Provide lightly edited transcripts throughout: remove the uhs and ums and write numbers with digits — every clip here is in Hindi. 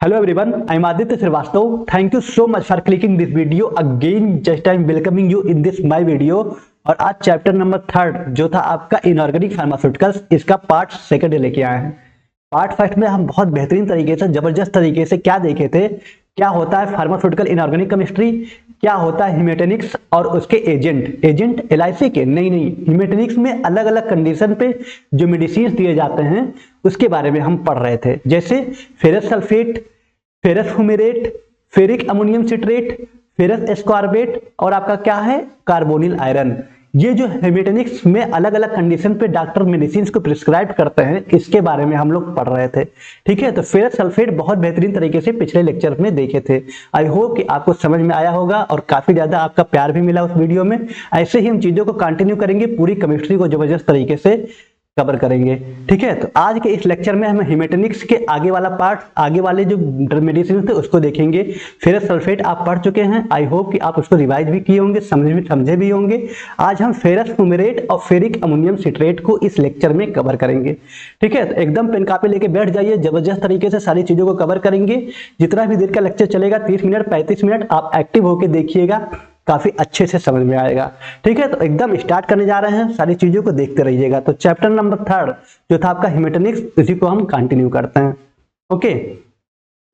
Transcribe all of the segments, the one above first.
Hello everyone, I'm Aditya Srivastava. Thank you so much for clicking this video. Again, just I'm welcoming you in this my video. और आज चैप्टर नंबर 3 जो था आपका इनऑर्गेनिक फार्मास्यूटिकल्स, इसका पार्ट 2 लेके आए हैं। पार्ट फर्स्ट में हम बहुत बेहतरीन तरीके से, जबरदस्त तरीके से क्या देखे थे, क्या होता है फार्मास्यूटिकल इनऑर्गेनिक केमिस्ट्री, क्या होता है हिमेटेनिक्स और उसके एजेंट एलआईसी के नहीं हिमेटेनिक्स में अलग अलग कंडीशन पे जो मेडिसिन दिए जाते हैं उसके बारे में हम पढ़ रहे थे। जैसे ferrous sulphate, ferrous fumarate, ferric ammonium citrate, ferrous ascorbate और आपका क्या है कार्बोनिल आयरन। ये जो हेमेटेनिक्स में अलग अलग कंडीशन पे डॉक्टर मेडिसिन को प्रिस्क्राइब करते हैं, इसके बारे में हम लोग पढ़ रहे थे। ठीक है, तो फेरस सल्फेट बहुत बेहतरीन तरीके से पिछले लेक्चर में देखे थे। आई होप कि आपको समझ में आया होगा और काफी ज्यादा आपका प्यार भी मिला उस वीडियो में। ऐसे ही हम चीजों को कंटिन्यू करेंगे, पूरी केमिस्ट्री को जबरदस्त तरीके से कवर करेंगे। ठीक है, तो आज के इस लेक्चर में हम हिमेटेनिक्स के आगे वाला पार्ट, आगे वाले जो मेडिसिन थे उसको देखेंगे। फेरस सल्फेट आप पढ़ चुके हैं, आई होप कि आप उसको रिवाइज भी किए होंगे, समझे भी होंगे। आज हम फेरस फ्यूमेरेट और फेरिक अमोनियम सिट्रेट को इस लेक्चर में कवर करेंगे। ठीक है, तो एकदम पेन कॉपी लेके बैठ जाइए, जबरदस्त तरीके से सारी चीजों को कवर करेंगे। जितना भी देर का लेक्चर चलेगा, 30 मिनट 35 मिनट, आप एक्टिव होकर देखिएगा, काफी अच्छे से समझ में आएगा। ठीक है, तो एकदम स्टार्ट करने जा रहे हैं, सारी चीजों को देखते रहिएगा। तो चैप्टर नंबर 3 जो था आपका हिमेटेनिक्स, इसी को हम कंटिन्यू करते हैं। ओके,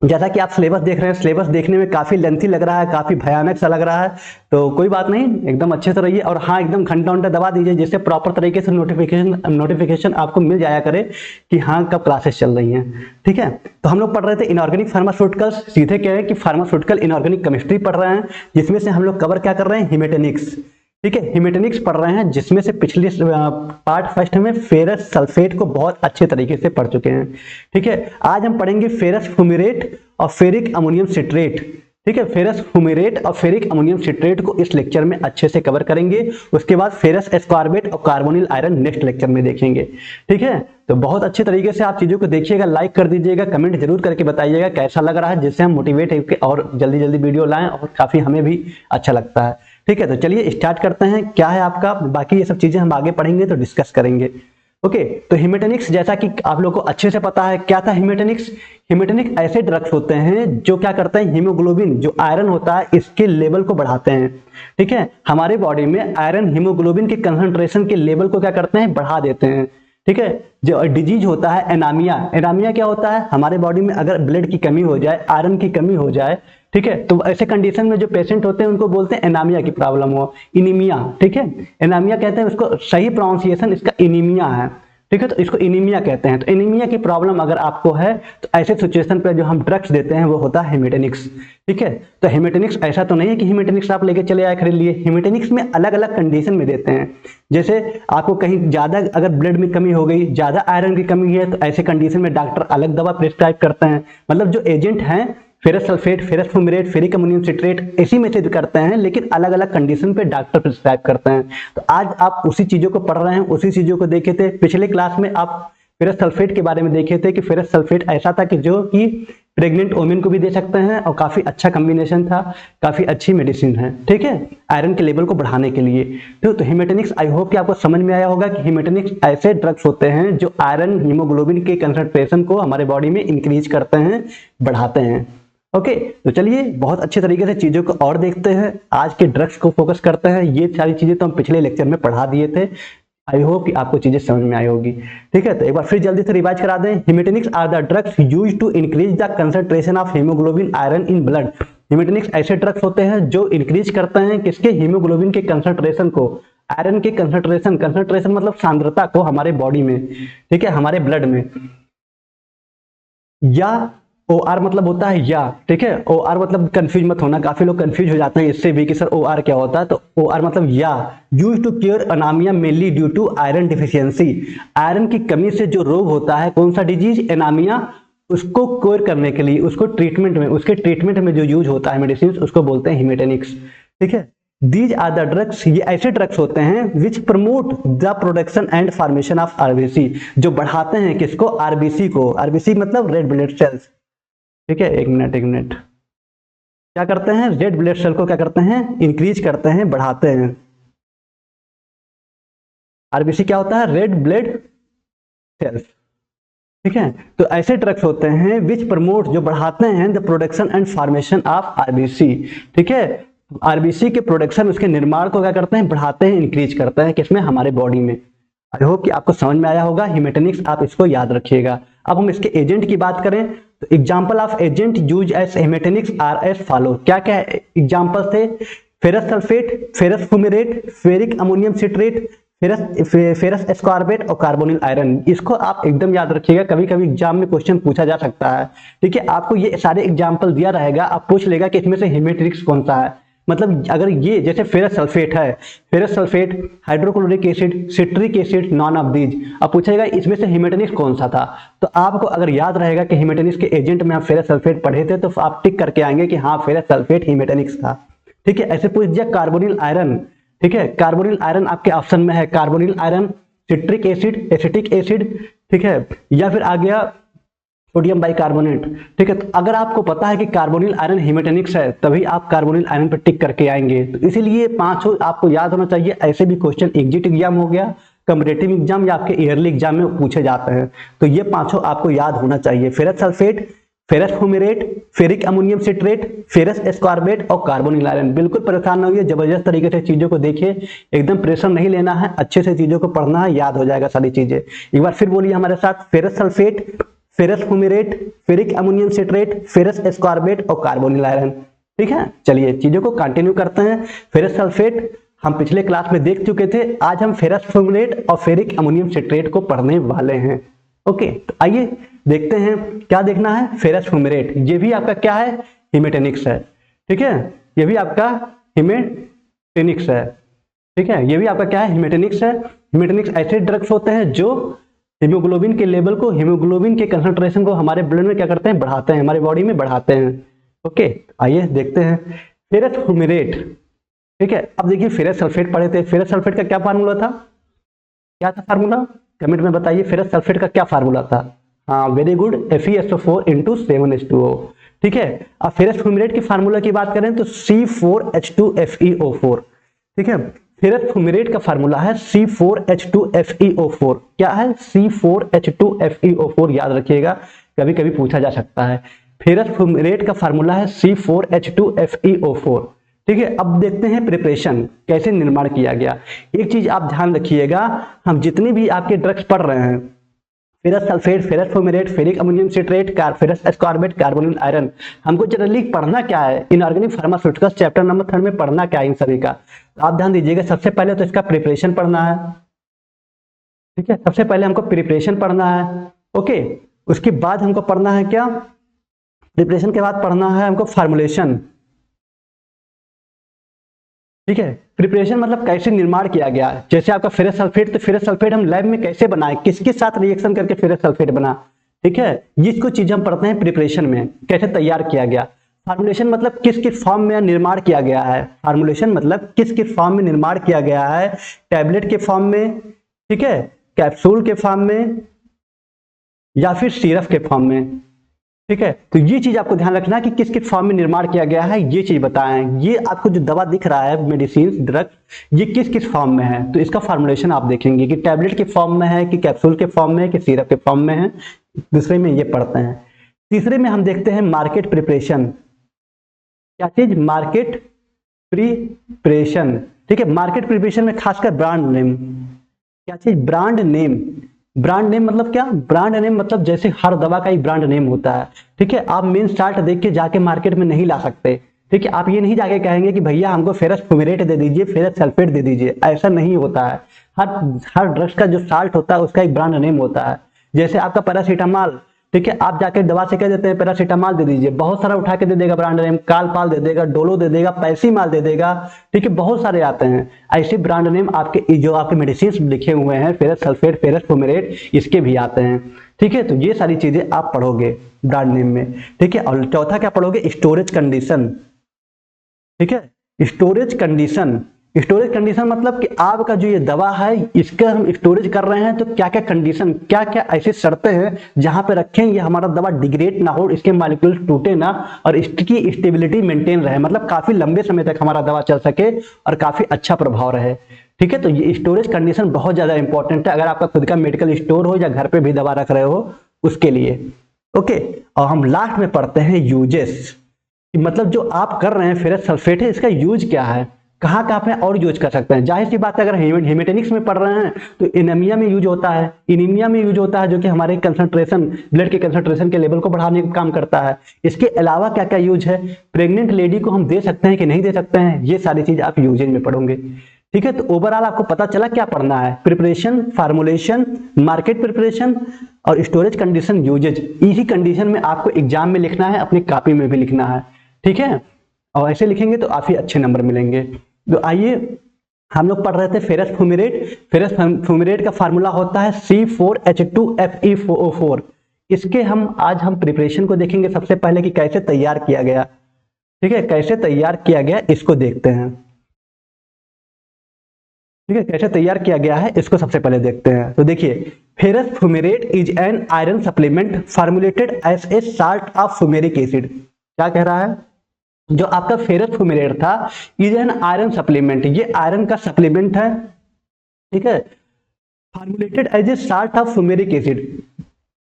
जैसा कि आप सिलेबस देख रहे हैं, सिलेबस देखने में काफी लेंथी लग रहा है, काफी भयानक सा लग रहा है, तो कोई बात नहीं, एकदम अच्छे से रहिए। और हाँ, एकदम घंटा दबा दीजिए जिससे प्रॉपर तरीके से नोटिफिकेशन आपको मिल जाया करे कि हाँ कब क्लासेस चल रही हैं। ठीक है, तो हम लोग पढ़ रहे थे इनऑर्गेनिक फार्मास्यूटिकल्स, सीधे कह रहे हैं कि फार्मास्यूटिकल इनऑर्गेनिक केमिस्ट्री पढ़ रहे हैं, जिसमें से हम लोग कवर क्या कर रहे हैं, हिमेटेनिक्स। ठीक है, हिमेटेनिक्स पढ़ रहे हैं, जिसमें से पिछले पार्ट फर्स्ट में फेरस सल्फेट को बहुत अच्छे तरीके से पढ़ चुके हैं। ठीक है, आज हम पढ़ेंगे फेरस फ्यूमेरेट और फेरिक अमोनियम सिट्रेट। ठीक है, फेरस फ्यूमेरेट और फेरिक अमोनियम सिट्रेट को इस लेक्चर में अच्छे से कवर करेंगे। उसके बाद फेरस एस्कॉर्बेट और कार्बोनिल आयरन नेक्स्ट लेक्चर में देखेंगे। ठीक है, तो बहुत अच्छे तरीके से आप चीजों को देखिएगा, लाइक कर दीजिएगा, कमेंट जरूर करके बताइएगा कैसा लग रहा है, जिससे हम मोटिवेट होकर और जल्दी जल्दी वीडियो लाएं और काफी हमें भी अच्छा लगता है। ठीक है, तो चलिए स्टार्ट करते हैं। क्या है आपका, बाकी ये सब चीजें हम आगे पढ़ेंगे तो डिस्कस करेंगे। ओके, तो हिमेटेनिक्स जैसा कि आप लोगों को अच्छे से पता है क्या था हिमेटेनिक्स। हिमेटेनिक्स ऐसे ड्रग्स होते हैं जो क्या करते हैं, हीमोग्लोबिन जो आयरन होता है इसके लेवल को बढ़ाते हैं। ठीक है, हमारे बॉडी में आयरन हीमोग्लोबिन के कंसंट्रेशन के लेवल को क्या करते हैं, बढ़ा देते हैं। ठीक है, जो डिजीज होता है एनामिया, एनामिया क्या होता है, हमारे बॉडी में अगर ब्लड की कमी हो जाए, आयरन की कमी हो जाए, ठीक है, तो ऐसे कंडीशन में जो पेशेंट होते हैं उनको बोलते हैं एनामिया की प्रॉब्लम हो, इनीमिया। ठीक है, एनामिया कहते हैं उसको, सही प्रोनाउंसिएशन इसका इनीमिया है। ठीक है, तो इसको इनीमिया कहते हैं। तो इनीमिया की प्रॉब्लम अगर आपको है तो ऐसे सिचुएशन पे जो हम ड्रग्स देते हैं वो होता है हिमेटेनिक्स। ठीक है, तो हिमेटेनिक्स ऐसा तो नहीं है कि हिमेटेनिक्स आप लेके चले आए खरीद लिए, हिमेटेनिक्स में अलग अलग कंडीशन में देते हैं। जैसे आपको कहीं ज्यादा अगर ब्लड में कमी हो गई, ज्यादा आयरन की कमी है, तो ऐसे कंडीशन में डॉक्टर अलग दवा प्रिस्क्राइब करते हैं। मतलब जो एजेंट हैं ferrous sulphate, ferrous fumarate, ferric ammonium citrate इसी में से करते हैं, लेकिन अलग अलग कंडीशन पे डॉक्टर प्रिस्क्राइब करते हैं। तो आज आप उसी चीजों को पढ़ रहे हैं, उसी चीजों को देखे थे। पिछले क्लास में आप फेरस सल्फेट के बारे में देखे थे कि फेरस सल्फेट ऐसा था कि जो कि प्रेग्नेंट वोमेन को भी दे सकते हैं और काफी अच्छा कॉम्बिनेशन था, काफी अच्छी मेडिसिन है। ठीक है, आयरन के लेवल को बढ़ाने के लिए। तो हिमेटेनिक्स आई होप कि आपको समझ में आया होगा कि हिमेटेनिक्स ऐसे ड्रग्स होते हैं जो आयरन हीमोग्लोबिन के कंसंट्रेशन को हमारे बॉडी में इंक्रीज करते हैं, बढ़ाते हैं। ओके, तो चलिए बहुत अच्छे तरीके से चीजों को और देखते हैं, आज के ड्रग्स को फोकस करते हैं। ये सारी चीजें तो हम पिछले लेक्चर में पढ़ा दिए थे, आई होप कि आपको चीजें समझ में आई होगी। ठीक है, तो एक बार फिर जल्दी से रिवाइज करा दें। Haematinics are the drugs used to increase the concentration of haemoglobin iron in blood. Haematinics ऐसे ड्रग्स होते हैं जो इंक्रीज करते हैं किसके, हीमोग्लोबिन के कंसंट्रेशन को, आयरन के कंसंट्रेशन मतलब सांद्रता को हमारे बॉडी में। ठीक है, हमारे ब्लड में। या ओ आर मतलब होता है या, ठीक है, ओ आर मतलब कंफ्यूज मत होना, काफी लोग कंफ्यूज हो जाते हैं इससे भी कि सर ओ आर क्या होता है। तो ओ आर मतलब या, use to cure anaemia mainly due to iron deficiency. Iron की कमी से जो रोग होता है, कौन सा डिजीज, एनामिया, उसको क्योर करने के लिए, उसको ट्रीटमेंट में, उसके ट्रीटमेंट में जो यूज होता है मेडिसिन, उसको बोलते हैं हिमेटेनिक्स। ठीक है, दीज आर द ड्रग्स, ये ऐसे ड्रग्स होते हैं विच promote the production and formation of RBC, जो बढ़ाते हैं किसको, आरबीसी को। आरबीसी मतलब रेड ब्लड सेल्स। ठीक है, एक मिनट, क्या करते हैं, रेड ब्लड सेल को क्या करते हैं, इंक्रीज करते हैं, बढ़ाते हैं। आरबीसी क्या होता है, रेड ब्लड सेल्स। ठीक है। तो ऐसे ड्रग्स होते हैं विच प्रमोट, जो बढ़ाते हैं the production and formation of RBC. ठीक है, आरबीसी के प्रोडक्शन, उसके निर्माण को क्या करते हैं, बढ़ाते हैं, इंक्रीज करते हैं, किसमें, हमारे बॉडी में। आई होप कि आपको समझ में आया होगा। हेमेटोनिक्स आप इसको याद रखिएगा। अब हम इसके एजेंट की बात करें तो example of agent use as haematinics are as follow. क्या क्या एग्जाम्पल थे, ferrous sulphate, ferrous fumarate, ferric ammonium citrate, ferrous ascorbate और कार्बोनिल आयरन। इसको आप एकदम याद रखिएगा, कभी कभी एग्जाम में क्वेश्चन पूछा जा सकता है। ठीक है, आपको ये सारे एग्जाम्पल दिया रहेगा, आप पूछ लेगा कि इसमें से हेमेटोनिक्स कौन सा है। मतलब अगर ये जैसे फेरस सल्फेट है, ferrous sulphate, hydrochloric acid, citric acid, none of these, अब पूछेगा इसमें से हेमेटोनिक्स कौन सा था। तो आपको अगर याद रहेगा कि हेमेटोनिक्स के एजेंट में आप फेरस सल्फेट पढ़े थे तो आप टिक करके आएंगे कि हाँ फेरस सल्फेट हेमेटोनिक्स था। ठीक है, ऐसे पूछ दिया कार्बोनिल आयरन। ठीक है, कार्बोनिल आयरन आपके ऑप्शन में है, carbonyl iron, citric acid, acetic acid, ठीक है, या फिर आ गया सोडियम बाइकार्बोनेट। ठीक है, तो अगर आपको पता है कि कार्बोनिल आयरन हेमेटोनिक्स है तभी आप कार्बोनिल आयरन पर टिक करके आएंगे। तो इसीलिए पांचों आपको याद होना चाहिए। ऐसे भी क्वेश्चन एग्जिट एग्जाम हो गया, कम्पिटेटिव एग्जाम या आपके ईयरली एग्जाम में पूछे जाते हैं। तो ये पांचों आपको याद होना चाहिए, ferrous sulphate, ferrous fumarate, ferric ammonium citrate, ferrous ascorbate और कार्बोनिल आयरन। बिल्कुल परेशान न होइए, जबरदस्त तरीके से चीजों को देखिए, एकदम प्रेशर नहीं लेना है, अच्छे से चीजों को पढ़ना है, याद हो जाएगा सारी चीजें। एक बार फिर बोलिए हमारे साथ, ferrous sulphate, ferrous fumarate, ferric ammonium citrate, ferrous ascorbate और कार्बोनिल आयरन। ठीक है, चलिए चीजों को कंटिन्यू करते हैं। फेरस सल्फेट हम पिछले क्लास में देख चुके थे, आज हम फेरस फुमेरेट और फेरिक अमोनियम सिट्रेट को पढ़ने वाले हैं। ओके, तो आइए देखते हैं क्या देखना है। फेरस फुमेरेट, ये भी आपका क्या है, हेमेटोनिक्स है। ठीक है, ये भी आपका हेमेटोनिक्स है। ठीक है, ये भी आपका क्या है, हेमेटोनिक्स है। हेमेटोनिक्स ऐसे ड्रग्स होते हैं जो हीमोग्लोबिन के लेवल को, हीमोग्लोबिन के कंसंट्रेशन को हमारे ब्लड में क्या करते हैं, बढ़ाते हैं, हमारे बॉडी में बढ़ाते हैं। ओके, आइए देखते हैं फेरस फुमेरेट। ठीक है, अब देखिए फेरस सल्फेट पढ़े थे, फेरस सल्फेट का क्या फार्मूला था, क्या था फार्मूला, कमेंट में बताइए, फेरस सल्फेट का क्या फार्मूला था। हाँ वेरी गुड, FeSO4 × 7H2O। ठीक है, अब फेरस फुमेरेट की फार्मूला की बात करें तो C4H2FeO4। ठीक है, फेरस फुमेरेट का फार्मूला है C4H2FeO4। क्या है, C4H2FeO4, याद रखिएगा, कभी कभी पूछा जा सकता है। फेरस फुमेरेट का फार्मूला है C4H2FeO4। ठीक है, अब देखते हैं प्रिपरेशन, कैसे निर्माण किया गया। एक चीज आप ध्यान रखिएगा, हम जितनी भी आपके ड्रग्स पढ़ रहे हैं, ferrous sulphate, ferrous fumarate, ferric ammonium citrate, ferrous ascorbate, carbonyl iron, हमको जनरली पढ़ना क्या है, इनऑर्गेनिक फार्मास्यूटिकल्स चैप्टर नंबर 3 में पढ़ना क्या है इन सभी का। तो आप ध्यान दीजिएगा, सबसे पहले तो इसका प्रिपरेशन पढ़ना है। ठीक है, सबसे पहले हमको प्रिपरेशन पढ़ना है। ओके, उसके बाद हमको पढ़ना है क्या, प्रिपरेशन के बाद पढ़ना है हमको फार्मूलेशन। ठीक है, प्रिपरेशन मतलब कैसे निर्माण किया गया है। जैसे आपका फेरस सल्फेट, तो फेरस सल्फेट हम लैब में कैसे बनाए, किसके साथ रिएक्शन करके फेरस सल्फेट बना। ठीक है, ये इसको चीज हम पढ़ते हैं प्रिपरेशन में, कैसे तैयार किया गया। फार्मूलेशन मतलब किस किस फॉर्म में निर्माण किया गया है, फार्मूलेशन मतलब किस किस फॉर्म में निर्माण किया गया है, टैबलेट के फॉर्म में, ठीक है, कैप्सूल के फॉर्म में, या फिर सिरप के फॉर्म में। ठीक है, तो ये चीज आपको ध्यान रखना कि किस किस फॉर्म में निर्माण किया गया है, ये चीज बताएं। ये आपको जो दवा दिख रहा है, मेडिसिन, ड्रग, ये किस किस फॉर्म में है, तो इसका फार्मूलेशन आप देखेंगे कि टैबलेट के फॉर्म में है, कि कैप्सूल के फॉर्म में है, कि सिरप के फॉर्म में है। दूसरे में ये पढ़ते हैं। तीसरे में हम देखते हैं मार्केट प्रिपरेशन। क्या चीज, मार्केट प्रिपरेशन। ठीक है, मार्केट प्रिपरेशन में खासकर ब्रांड नेम। क्या चीज, ब्रांड नेम। ब्रांड नेम मतलब क्या, ब्रांड नेम मतलब जैसे हर दवा का एक ब्रांड नेम होता है। ठीक है, आप मेन स्टार्ट देख के जाके मार्केट में नहीं ला सकते। ठीक है, आप ये नहीं जाके कहेंगे कि भैया हमको फेरस फुमेरेट दे दीजिए, फेरस सल्फेट दे दीजिए, ऐसा नहीं होता है। हर ड्रग्स का जो साल्ट होता है उसका एक ब्रांड नेम होता है। जैसे आपका पैरासीटामॉल, ठीक है, आप जाके दवा से कह देते हैं पैरासीटामॉल दे दीजिए, बहुत सारा उठा के दे देगा ब्रांड नेम, कालपाल दे देगा, डोलो दे देगा, पैसीमाल दे देगा। ठीक है, बहुत सारे आते हैं ऐसे ब्रांड नेम, आपके जो आपके मेडिसिन लिखे हुए हैं, फेरस सल्फेट, फेरस फुमेरेट, इसके भी आते हैं। ठीक है, तो ये सारी चीजें आप पढ़ोगे ब्रांड नेम में। ठीक है, और चौथा क्या पढ़ोगे, स्टोरेज कंडीशन। ठीक है, स्टोरेज कंडीशन। स्टोरेज कंडीशन मतलब कि आपका जो ये दवा है, इसका हम स्टोरेज कर रहे हैं तो क्या क्या कंडीशन, क्या क्या ऐसी शर्तें हैं जहां पे रखें ये हमारा दवा डिग्रेड ना हो, इसके मॉलिक्यूल टूटे ना, और इसकी स्टेबिलिटी मेंटेन रहे, मतलब काफी लंबे समय तक हमारा दवा चल सके और काफी अच्छा प्रभाव रहे। ठीक है, तो ये स्टोरेज कंडीशन बहुत ज्यादा इंपॉर्टेंट है। अगर आपका खुद का मेडिकल स्टोर हो या घर पे भी दवा रख रहे हो उसके लिए। ओके, और हम लास्ट में पढ़ते हैं यूजेस, मतलब जो आप कर रहे हैं फेरस सल्फेट है, इसका यूज क्या है, कहाँ कहाँ पे और यूज कर सकते हैं। जाहिर सी बात है, अगर हेमेटेनिक्स में पढ़ रहे हैं तो एनीमिया में यूज होता है, इनीमिया में यूज होता है, जो कि हमारे कंसंट्रेशन, ब्लड के कंसंट्रेशन के लेवल को बढ़ाने का काम करता है। इसके अलावा क्या क्या यूज है, प्रेग्नेंट लेडी को हम दे सकते हैं कि नहीं दे सकते हैं, ये सारी चीज आप यूजेज में पढ़ोगे। ठीक है, तो ओवरऑल आपको पता चला क्या पढ़ना है, प्रिपरेशन, फार्मुलेशन, मार्केट प्रिपरेशन और स्टोरेज कंडीशन, यूजेज। इसी कंडीशन में आपको एग्जाम में लिखना है, अपनी कॉपी में भी लिखना है। ठीक है, और ऐसे लिखेंगे तो काफी अच्छे नंबर मिलेंगे। तो आइए, हम लोग पढ़ रहे थे फेरस फ्यूमेरेट। फेरस फ्यूमेरेट का फार्मूला होता है C4H2FeO4। इसके आज हम प्रिपरेशन को देखेंगे सबसे पहले कि कैसे तैयार किया गया। ठीक है, कैसे तैयार किया गया इसको देखते हैं। ठीक है, कैसे तैयार किया गया है इसको सबसे पहले देखते हैं। तो देखिए, ferrous fumarate is an iron supplement formulated as a salt of fumaric acid. क्या कह रहा है, जो आपका फेरस फ्यूमेरेट था इज एन आयरन सप्लीमेंट, ये आयरन का सप्लीमेंट है। ठीक है, formulated as a salt of fumaric acid.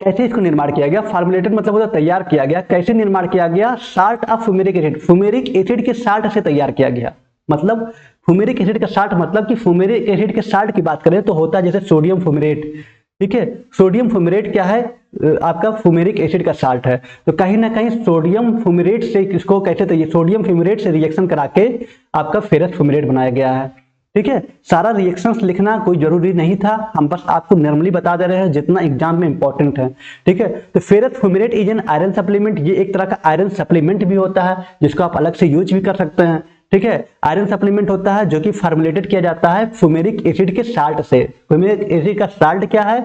कैसे इसको निर्माण किया गया, फार्मुलेटेड मतलब होता तैयार किया गया, कैसे निर्माण किया गया, salt of fumaric acid, fumaric acid के साल्ट से तैयार किया गया। मतलब फ्यूमेरिक एसिड का साल्ट, मतलब कि फ्यूमेरिक एसिड के साल्ट की बात करें तो होता है जैसे सोडियम फ्यूमेरेट। ठीक है, सोडियम फ्यूमेरेट क्या है, आपका फ्यूमेरिक एसिड का साल्ट है। तो कहीं ना कहीं सोडियम फ्यूमेरेट से इसको कैसे, तो ये सोडियम फ्यूमेरेट से रिएक्शन करा के आपका फेरस फ्यूमेरेट बनाया गया है। ठीक है, सारा रिएक्शंस लिखना कोई जरूरी नहीं था, हम बस आपको नॉर्मली बता दे रहे हैं जितना एग्जाम में इंपॉर्टेंट है। ठीक है, तो ferrous fumarate is an iron supplement, ये एक तरह का आयरन सप्लीमेंट भी होता है जिसको आप अलग से यूज भी कर सकते हैं। ठीक है, आयरन सप्लीमेंट होता है जो कि फार्मुलेटेड किया जाता है फ्यूमेरिक एसिड के साल्ट से। फ्यूमेरिक एसिड का साल्ट क्या है,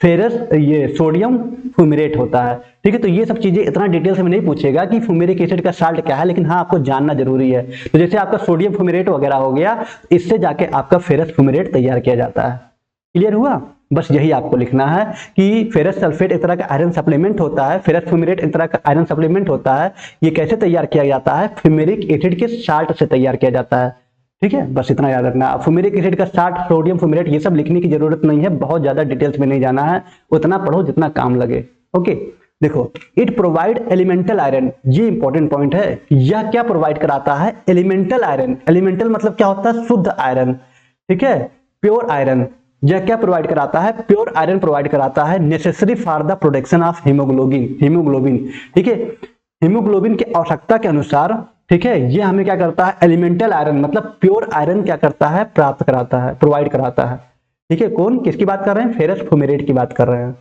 फेरस, ये सोडियम फ्यूमेरेट होता है। ठीक है, तो ये सब चीजें इतना डिटेल से में नहीं पूछेगा कि फ्यूमेरिक एसिड का साल्ट क्या है, लेकिन हाँ आपको जानना जरूरी है। तो जैसे आपका सोडियम फ्यूमेरेट वगैरह हो गया, इससे जाके आपका फेरस फ्यूमेरेट तैयार किया जाता है। क्लियर हुआ, बस यही आपको लिखना है कि फेरस सल्फेट एक तरह का आयरन सप्लीमेंट होता है, फेरस फ्यूमेरेट एक तरह का आयरन सप्लीमेंट होता है। ये कैसे तैयार किया जाता है, फ्यूमेरिक एसिड के साल्ट से तैयार किया जाता है। ठीक है, बस इतना याद रखना। फ्यूमेरिक एसिड का साल्ट, सोडियम फ्यूमेरेट, ये सब लिखने की जरूरत नहीं है, बहुत ज्यादा डिटेल्स में नहीं जाना है, उतना पढ़ो जितना काम लगे। ओके, देखो, इट प्रोवाइड एलिमेंटल आयरन, ये इंपॉर्टेंट पॉइंट है। यह क्या प्रोवाइड कराता है, एलिमेंटल आयरन। एलिमेंटल मतलब क्या होता है, शुद्ध आयरन। ठीक है, प्योर आयरन। यह क्या प्रोवाइड कराता है, प्योर आयरन प्रोवाइड कराता है, necessary for the production of haemoglobin. ठीक है, हीमोग्लोबिन की आवश्यकता के अनुसार, ठीक है, ये हमें क्या करता है, एलिमेंटल आयरन मतलब प्योर आयरन क्या करता है, प्राप्त कराता है, प्रोवाइड कराता है। ठीक है, कौन, किसकी बात कर रहे हैं, फेरस फ्यूमेरेट की बात कर रहे हैं।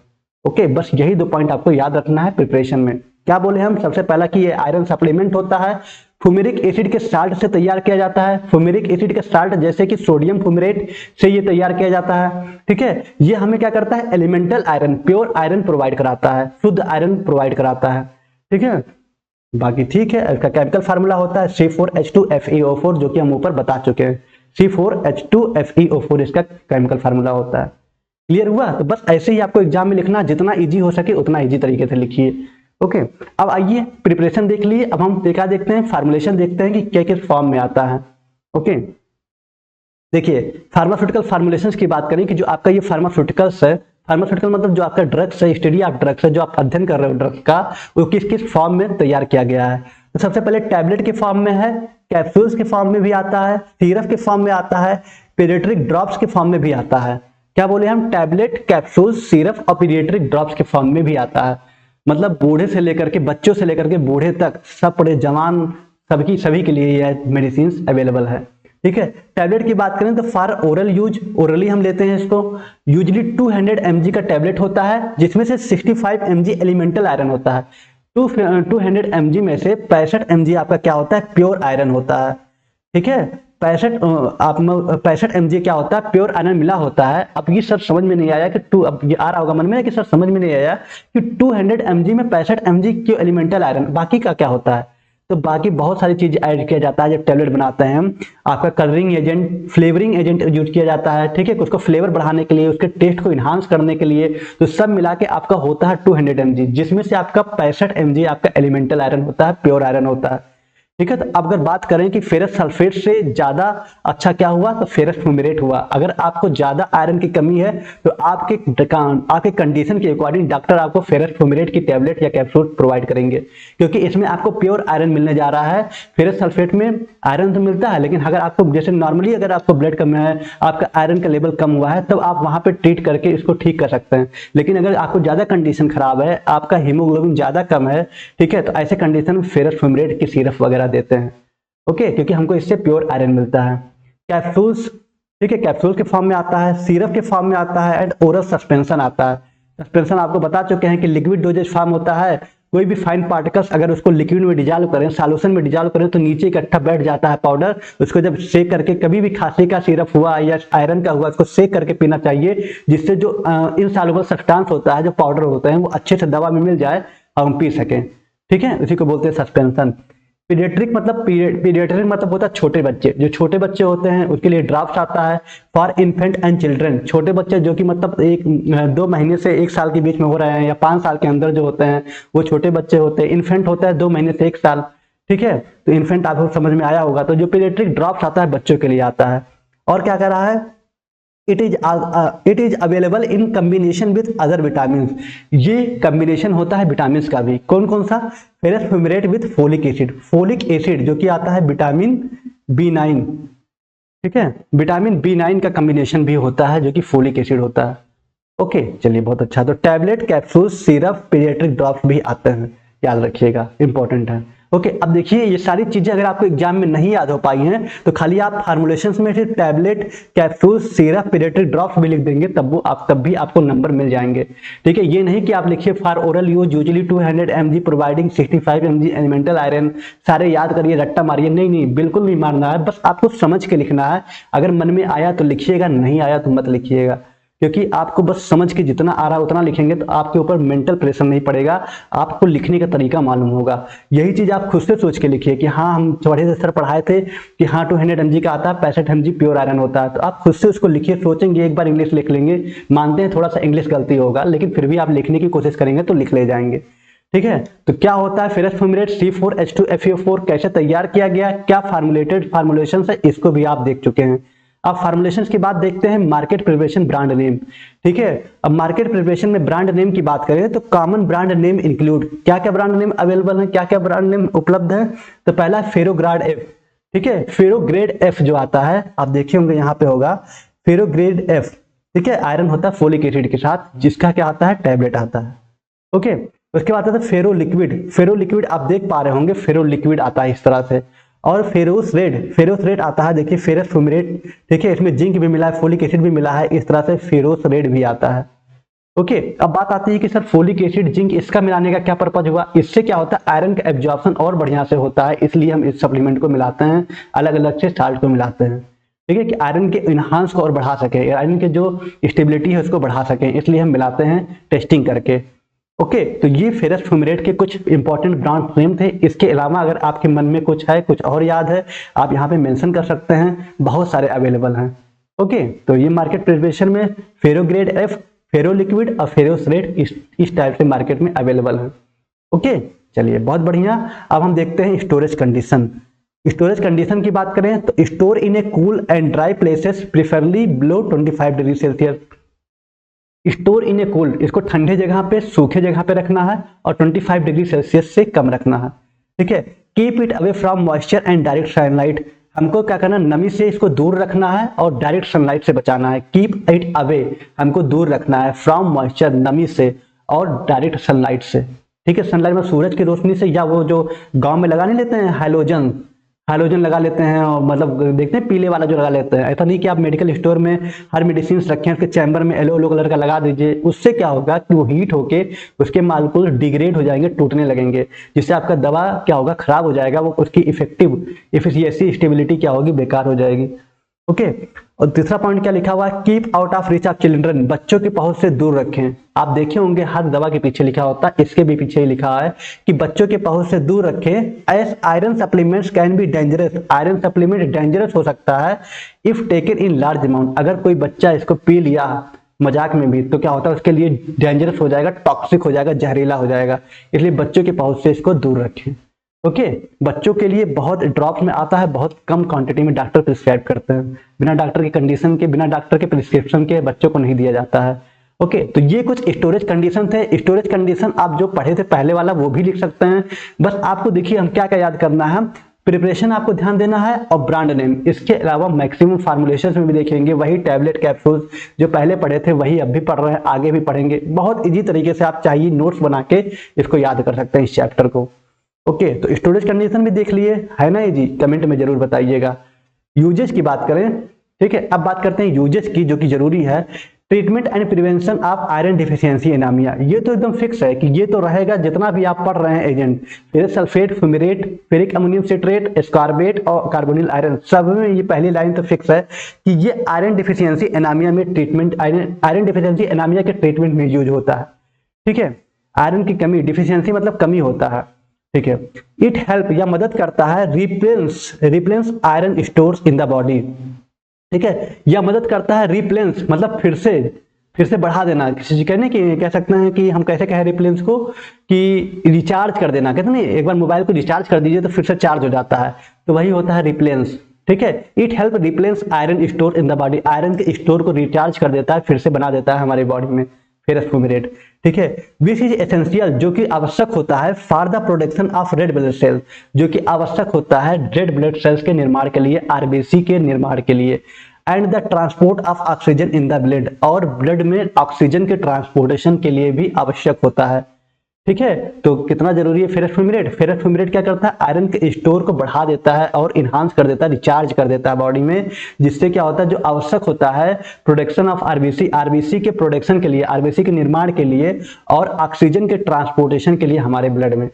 ओके, बस यही दो पॉइंट आपको याद रखना है प्रिपरेशन में। क्या बोले हम, सबसे पहला कि ये आयरन सप्लीमेंट होता है, फ्यूमेरिक एसिड के साल्ट से तैयार किया जाता है। फ्यूमेरिक एसिड के साल्ट जैसे कि सोडियम फ्यूमेरेट से ये तैयार किया जाता है। ठीक है, ये हमें क्या करता है, elemental iron, pure iron provide कराता है, शुद्ध आयरन प्रोवाइड कराता है। ठीक है, बाकी ठीक है। इसका केमिकल फार्मूला होता है C4H2FeO4, जो कि हम ऊपर बता चुके हैं। C4H2FeO4 इसका केमिकल फार्मूला होता है। क्लियर हुआ, तो बस ऐसे ही आपको एग्जाम में लिखना, जितना इजी हो सके उतना इजी तरीके से लिखिए। ओके, अब आइए प्रिपरेशन देख लिए, अब हम क्या देखते हैं, फार्मुलेशन देखते हैं कि क्या किस फॉर्म में आता है। ओके, देखिए, फार्मास्यूटिकल फार्मुलेशंस की बात करें कि जो आपका ये फार्मास्यूटिकल्स है, फार्मास्यूटिकल मतलब जो आपका ड्रग्स है, स्टडी ऑफ ड्रग्स है, जो आप अध्ययन कर रहे हो ड्रग्स का, वो किस किस फॉर्म में तैयार किया गया है। तो सबसे पहले टैबलेट के फॉर्म में है, कैप्सूल्स के फॉर्म में भी आता है, सिरप के फॉर्म में आता है, पीडियाट्रिक ड्रॉप्स के फॉर्म में भी आता है। क्या बोले हम, टैबलेट, कैप्सूल्स, सिरप और पीडियाट्रिक ड्रॉप्स के फॉर्म में भी आता है। मतलब बूढ़े से लेकर के, बच्चों से लेकर के बूढ़े तक, सब बड़े जवान, सभी के लिए यह मेडिसिन अवेलेबल है। ठीक है, टैबलेट की बात करें तो फॉर ओरल यूज, ओरली हम लेते हैं इसको। यूजली 200 mg का टैबलेट होता है, जिसमें से 65 mg एलिमेंटल आयरन होता है। 200 mg में से 65 mg आपका क्या होता है, प्योर आयरन होता है। ठीक है, 65 mg क्या होता है, प्योर आयरन मिला होता है। अब ये सर समझ में नहीं आया कि अब ये आ रहा होगा मन में कि सर समझ में नहीं आया कि 200 mg में 65 mg क्यों एलिमेंटल आयरन, बाकी का क्या होता है। तो बाकी बहुत सारी चीज ऐड किया जाता है जब टैबलेट बनाते हैं हम। आपका colouring agent, flavouring agent use किया जाता है। ठीक है, उसको फ्लेवर बढ़ाने के लिए, उसके टेस्ट को इन्हांस करने के लिए, तो सब मिला के आपका होता है 200 mg, जिसमें से आपका 65 mg आपका एलिमेंटल आयरन होता है, प्योर आयरन होता है। ठीक है। तो अब अगर बात करें कि फेरस सल्फेट से ज्यादा अच्छा क्या हुआ, तो फेरस फ्यूमेरेट हुआ। अगर आपको ज्यादा आयरन की कमी है तो आपके कंडीशन के अकॉर्डिंग डॉक्टर आपको फेरस फ्यूमेरेट की टैबलेट या कैप्सूल प्रोवाइड करेंगे, क्योंकि इसमें आपको प्योर आयरन मिलने जा रहा है। फेरस सल्फेट में आयरन तो मिलता है, लेकिन अगर आपको जैसे नॉर्मली अगर आपको ब्लड कम है, आपका आयरन का लेवल कम हुआ है, तब आप वहां पे ट्रीट करके इसको ठीक कर सकते हैं। लेकिन अगर आपको ज्यादा कंडीशन खराब है, आपका हीमोग्लोबिन ज्यादा कम है, ठीक है, तो ऐसे कंडीशन में फेरस फ्यूमेरेट की सिरप वगैरह देते हैं। ओके, क्योंकि हमको इससे प्योर आयरन मिलता है। कैप्सूल्स, ठीक है, कैप्सूल के फॉर्म में आता है, सिरप के फॉर्म में आता है, एंड ओरल सस्पेंशन आता है। सस्पेंशन आपको बता चुके हैं कि लिक्विड डोजेज फॉर्म होता है। कोई भी फाइन पार्टिकल्स अगर उसको लिक्विड में डिजॉल्व करें, सॉल्यूशन में डिजॉल्व करें, तो नीचे इकट्ठा बैठ जाता है पाउडर। उसको जब सेक करके, कभी भी खांसी का सिरप हुआ या आयरन का हुआ, उसको सेक करके पीना चाहिए, जिससे जो इनसॉल्युबल सब्सटेंस होता है, जो पाउडर होते हैं, वो अच्छे से दवा में मिल जाए और हम पी सकें। ठीक है, उसी को बोलते हैं सस्पेंशन। पीडियाट्रिक मतलब होता है छोटे बच्चे। जो छोटे बच्चे होते हैं उसके लिए ड्राफ्ट आता है फॉर इन्फेंट एंड चिल्ड्रन। छोटे बच्चे जो कि मतलब 2 महीने से 1 साल के बीच में हो रहे हैं, या 5 साल के अंदर जो होते हैं, वो छोटे बच्चे होते हैं। इन्फेंट होता है 2 महीने से 1 साल। ठीक है, तो इन्फेंट आपको समझ में आया होगा। तो जो पीडियाट्रिक ड्राफ्ट आता है बच्चों के लिए आता है। और क्या कह रहा है, it is available in combination with other vitamin. ये कम्बिनेशन होता है विटामिन का भी। कौन कौन सा, ferrous fumarate with folic acid. Folic acid जो कि आता है विटामिन B9, ठीक है, विटामिन B9 का कम्बिनेशन भी होता है, जो कि फोलिक एसिड होता है। ओके, चलिए बहुत अच्छा। तो tablet, capsule, syrup, paediatric drops भी आते हैं, याद रखिएगा, इंपॉर्टेंट है। ओके, अब देखिए ये सारी चीजें अगर आपको एग्जाम में नहीं याद हो पाई हैं, तो खाली आप फार्मुलेशंस में फिर tablet, capsule, syrup, paediatric drops भी लिख देंगे, तब भी आपको नंबर मिल जाएंगे। ठीक है, ये नहीं कि आप लिखिए for oral use usually 200 mg providing 65 mg elemental iron, सारे याद करिए, रट्टा मारिए। नहीं नहीं, बिल्कुल नहीं मारना है, बस आपको समझ के लिखना है। अगर मन में आया तो लिखिएगा, नहीं आया तो मत लिखिएगा, क्योंकि आपको बस समझ के जितना आ रहा उतना लिखेंगे तो आपके ऊपर मेंटल प्रेशर नहीं पड़ेगा, आपको लिखने का तरीका मालूम होगा। यही चीज आप खुद से सोच के लिखिए कि हाँ, हम चौड़े से सर पढ़ाए थे कि हाँ 200 mg का आता है, 65 mg प्योर आयरन होता है। तो आप खुद से उसको लिखिए, सोचेंगे, एक बार इंग्लिश लिख लेंगे। मानते हैं थोड़ा सा इंग्लिश गलती होगा, लेकिन फिर भी आप लिखने की कोशिश करेंगे तो लिख ले जाएंगे। ठीक है, तो क्या होता है फेरस फ्यूमेरेट C4H2FeO4 कैसे तैयार किया गया, क्या फार्मुलेशन है, इसको भी आप देख चुके हैं। अब फार्मुलेशंस की बात देखते हैं, मार्केट प्रिपरेशन, ब्रांड नेम। ठीक है, अब मार्केट प्रिपरेशन में ब्रांड नेम की बात करें तो कॉमन ब्रांड नेम इंक्लूड, क्या क्या ब्रांड नेम अवेलेबल है, क्या क्या ब्रांड नेम उपलब्ध है। तो पहला फेरोग्राड एफ। ठीक है, फेरोग्रेड एफ जो आता है, आप देखे होंगे यहाँ पे होगा फेरोग्रेड एफ। ठीक है, आयरन होता है फोलिक एसिड के साथ, जिसका क्या आता है, टैबलेट आता है। ओके, उसके बाद आता है फेरो लिक्विड। फेरो लिक्विड आप देख पा रहे होंगे, फेरो लिक्विड आता है इस तरह से। और फेरोस रेड आता है, देखिए फेरस फ्यूमेरेट। ठीक है, इसमें जिंक भी मिला है, फोलिक एसिड भी मिला है, इस तरह से फेरोस रेड भी आता है। ओके, अब बात आती है कि सर फोलिक एसिड, जिंक, इसका मिलाने का क्या पर्पज हुआ। इससे क्या होता है, आयरन का एब्जॉर्प्शन और बढ़िया से होता है, इसलिए हम इस सप्लीमेंट को मिलाते हैं, अलग अलग से साल्ट को मिलाते हैं। ठीक है, कि आयरन के इनहांस को और बढ़ा सके, आयरन के जो स्टेबिलिटी है उसको बढ़ा सके, इसलिए हम मिलाते हैं टेस्टिंग करके। ओके, तो ये फेरस फ्यूमेरेट के कुछ इंपॉर्टेंट ब्रांड नेम थे। इसके अलावा अगर आपके मन में कुछ है, कुछ और याद है, आप यहाँ पे मेंशन कर सकते हैं, बहुत सारे अवेलेबल हैं। ओके, तो ये मार्केट प्रिपरेशन में फेरोग्रेड एफ, फेरो लिक्विड और फेरोस रेड इस टाइप से मार्केट में अवेलेबल है। ओके, चलिए बहुत बढ़िया। अब हम देखते हैं स्टोरेज कंडीशन। स्टोरेज कंडीशन की बात करें तो store in a cool and dry places, preferably below 25 degree Celsius. Store in A cold, इसको ठंडे जगह पे, सूखे जगह पे रखना है, और 25 डिग्री सेल्सियस से कम रखना है। ठीक है, keep it away from moisture and direct sunlight. हमको क्या करना, नमी से इसको दूर रखना है और डायरेक्ट सनलाइट से बचाना है। कीप इट अवे, हमको दूर रखना है, फ्रॉम मॉइस्चर, नमी से, और डायरेक्ट सनलाइट से। ठीक है, सनलाइट में सूरज की रोशनी से, या वो जो गांव में लगा नहीं लेते हैं हाइलोजन लगा लेते हैं, और मतलब देखते हैं पीले वाला जो लगा लेते हैं। ऐसा नहीं कि आप मेडिकल स्टोर में हर मेडिसिन रखें, उसके चैम्बर में येलो कलर का लगा दीजिए। उससे क्या होगा कि वो हीट होके उसके मालिक्यूल डिग्रेड हो जाएंगे, टूटने लगेंगे, जिससे आपका दवा क्या होगा, खराब हो जाएगा, वो उसकी इफेक्टिव एफिशिएंसी, स्टेबिलिटी क्या होगी, बेकार हो जाएगी। ओके, और तीसरा पॉइंट क्या लिखा हुआ है, keep out of reach of children, बच्चों की पहुंच से दूर रखें। आप देखे होंगे हर दवा के पीछे लिखा होता है, इसके भी पीछे ही लिखा है कि बच्चों के पहुंच से दूर रखें। S iron supplements can be dangerous, iron supplement dangerous हो सकता है if taken in large amount. अगर कोई बच्चा इसको पी लिया मजाक में भी, तो क्या होता है, उसके लिए डेंजरस हो जाएगा, टॉक्सिक हो जाएगा, जहरीला हो जाएगा, इसलिए बच्चों के पहुंच से इसको दूर रखें। ओके, बच्चों के लिए बहुत ड्रॉप्स में आता है, बहुत कम क्वांटिटी में डॉक्टर प्रिस्क्राइब करते हैं, बिना डॉक्टर की कंडीशन के, बिना डॉक्टर के प्रिस्क्रिप्शन के बच्चों को नहीं दिया जाता है। ओके, तो ये कुछ स्टोरेज कंडीशन थे। स्टोरेज कंडीशन आप जो पढ़े थे पहले वाला वो भी लिख सकते हैं। बस आपको देखिए हम क्या क्या याद करना है, प्रिपरेशन आपको ध्यान देना है और ब्रांड नेम। इसके अलावा मैक्सिमम फार्मुलेशन में भी देखेंगे, वही टैबलेट कैप्सूल्स जो पहले पढ़े थे वही अब भी पढ़ रहे हैं, आगे भी पढ़ेंगे। बहुत इजी तरीके से आप चाहिए नोट्स बना के इसको याद कर सकते हैं इस चैप्टर को। ओके, तो स्टोरेज कंडीशन भी देख लिए है ना, ये जी कमेंट में जरूर बताइएगा। यूजेस की बात करें, ठीक है, अब बात करते हैं यूजेस की, जो कि जरूरी है। Treatment and prevention of iron deficiency anaemia, ये तो एकदम फिक्स है कि ये तो रहेगा जितना भी आप पढ़ रहे हैं agent, ferrous sulphate, fumarate, ferric ammonium citrate, ascorbate और कार्बोनिल आयरन, सब में ये पहली लाइन तो फिक्स है कि ये आयरन डिफिशियंसी एनीमिया में ट्रीटमेंट, आयरन डिफिशियंसी एनीमिया के ट्रीटमेंट में यूज होता है। ठीक है, आयरन की कमी, डिफिशियंसी मतलब कमी होता है। ठीक है, इट हेल्प या मदद करता है replenish iron stores in the body. ठीक है, या मदद करता है रिप्लेंस मतलब फिर से बढ़ा देना, किसी कहने की कह सकते हैं कि हम कैसे कहें रिप्लेंस को, कि रिचार्ज कर देना। कहते नहीं, एक बार मोबाइल को रिचार्ज कर दीजिए तो फिर से चार्ज हो जाता है, तो वही होता है रिप्लेंस। ठीक है, it help replenish iron store in the body, iron के स्टोर को रिचार्ज कर देता है, फिर से बना देता है हमारी बॉडी में, फेरस फ्यूमेरेट। ठीक है, विच इज एसेंशियल, जो कि आवश्यक होता है for the production of red blood cells, जो कि आवश्यक होता है रेड ब्लड सेल्स के निर्माण के लिए, आरबीसी के निर्माण के लिए। And the transport of oxygen in the blood, और ब्लड में ऑक्सीजन के ट्रांसपोर्टेशन के लिए भी आवश्यक होता है। ठीक है, तो कितना जरूरी है फेरस फ्यूमेरेट। फेरस फ्यूमेरेट क्या करता है, आयरन के स्टोर को बढ़ा देता है और इनहांस कर देता है, रिचार्ज कर देता है बॉडी में, जिससे क्या होता है, जो आवश्यक होता है प्रोडक्शन ऑफ आरबीसी, आरबीसी के प्रोडक्शन के लिए, आरबीसी के निर्माण के लिए और ऑक्सीजन के ट्रांसपोर्टेशन के लिए हमारे ब्लड में।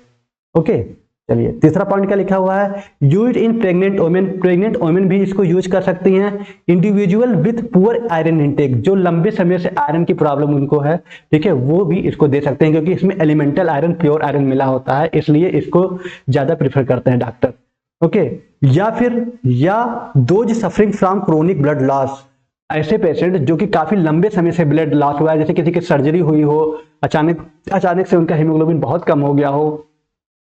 ओके, चलिए तीसरा पॉइंट क्या लिखा हुआ है, use in pregnant women, pregnant women भी इसको यूज कर सकती हैं। Individual with poor iron intake, जो लंबे समय से आयरन की प्रॉब्लम उनको है, ठीक है, वो भी इसको दे सकते हैं, क्योंकि इसमें एलिमेंटल आयरन, प्योर आयरन मिला होता है, इसलिए इसको ज्यादा प्रेफर करते हैं डॉक्टर। ओके, या those suffering from chronic blood loss, ऐसे पेशेंट जो कि काफी लंबे समय से ब्लड लॉस हुआ है, जैसे किसी की सर्जरी हुई हो, अचानक से उनका हीमोग्लोबिन बहुत कम हो गया हो,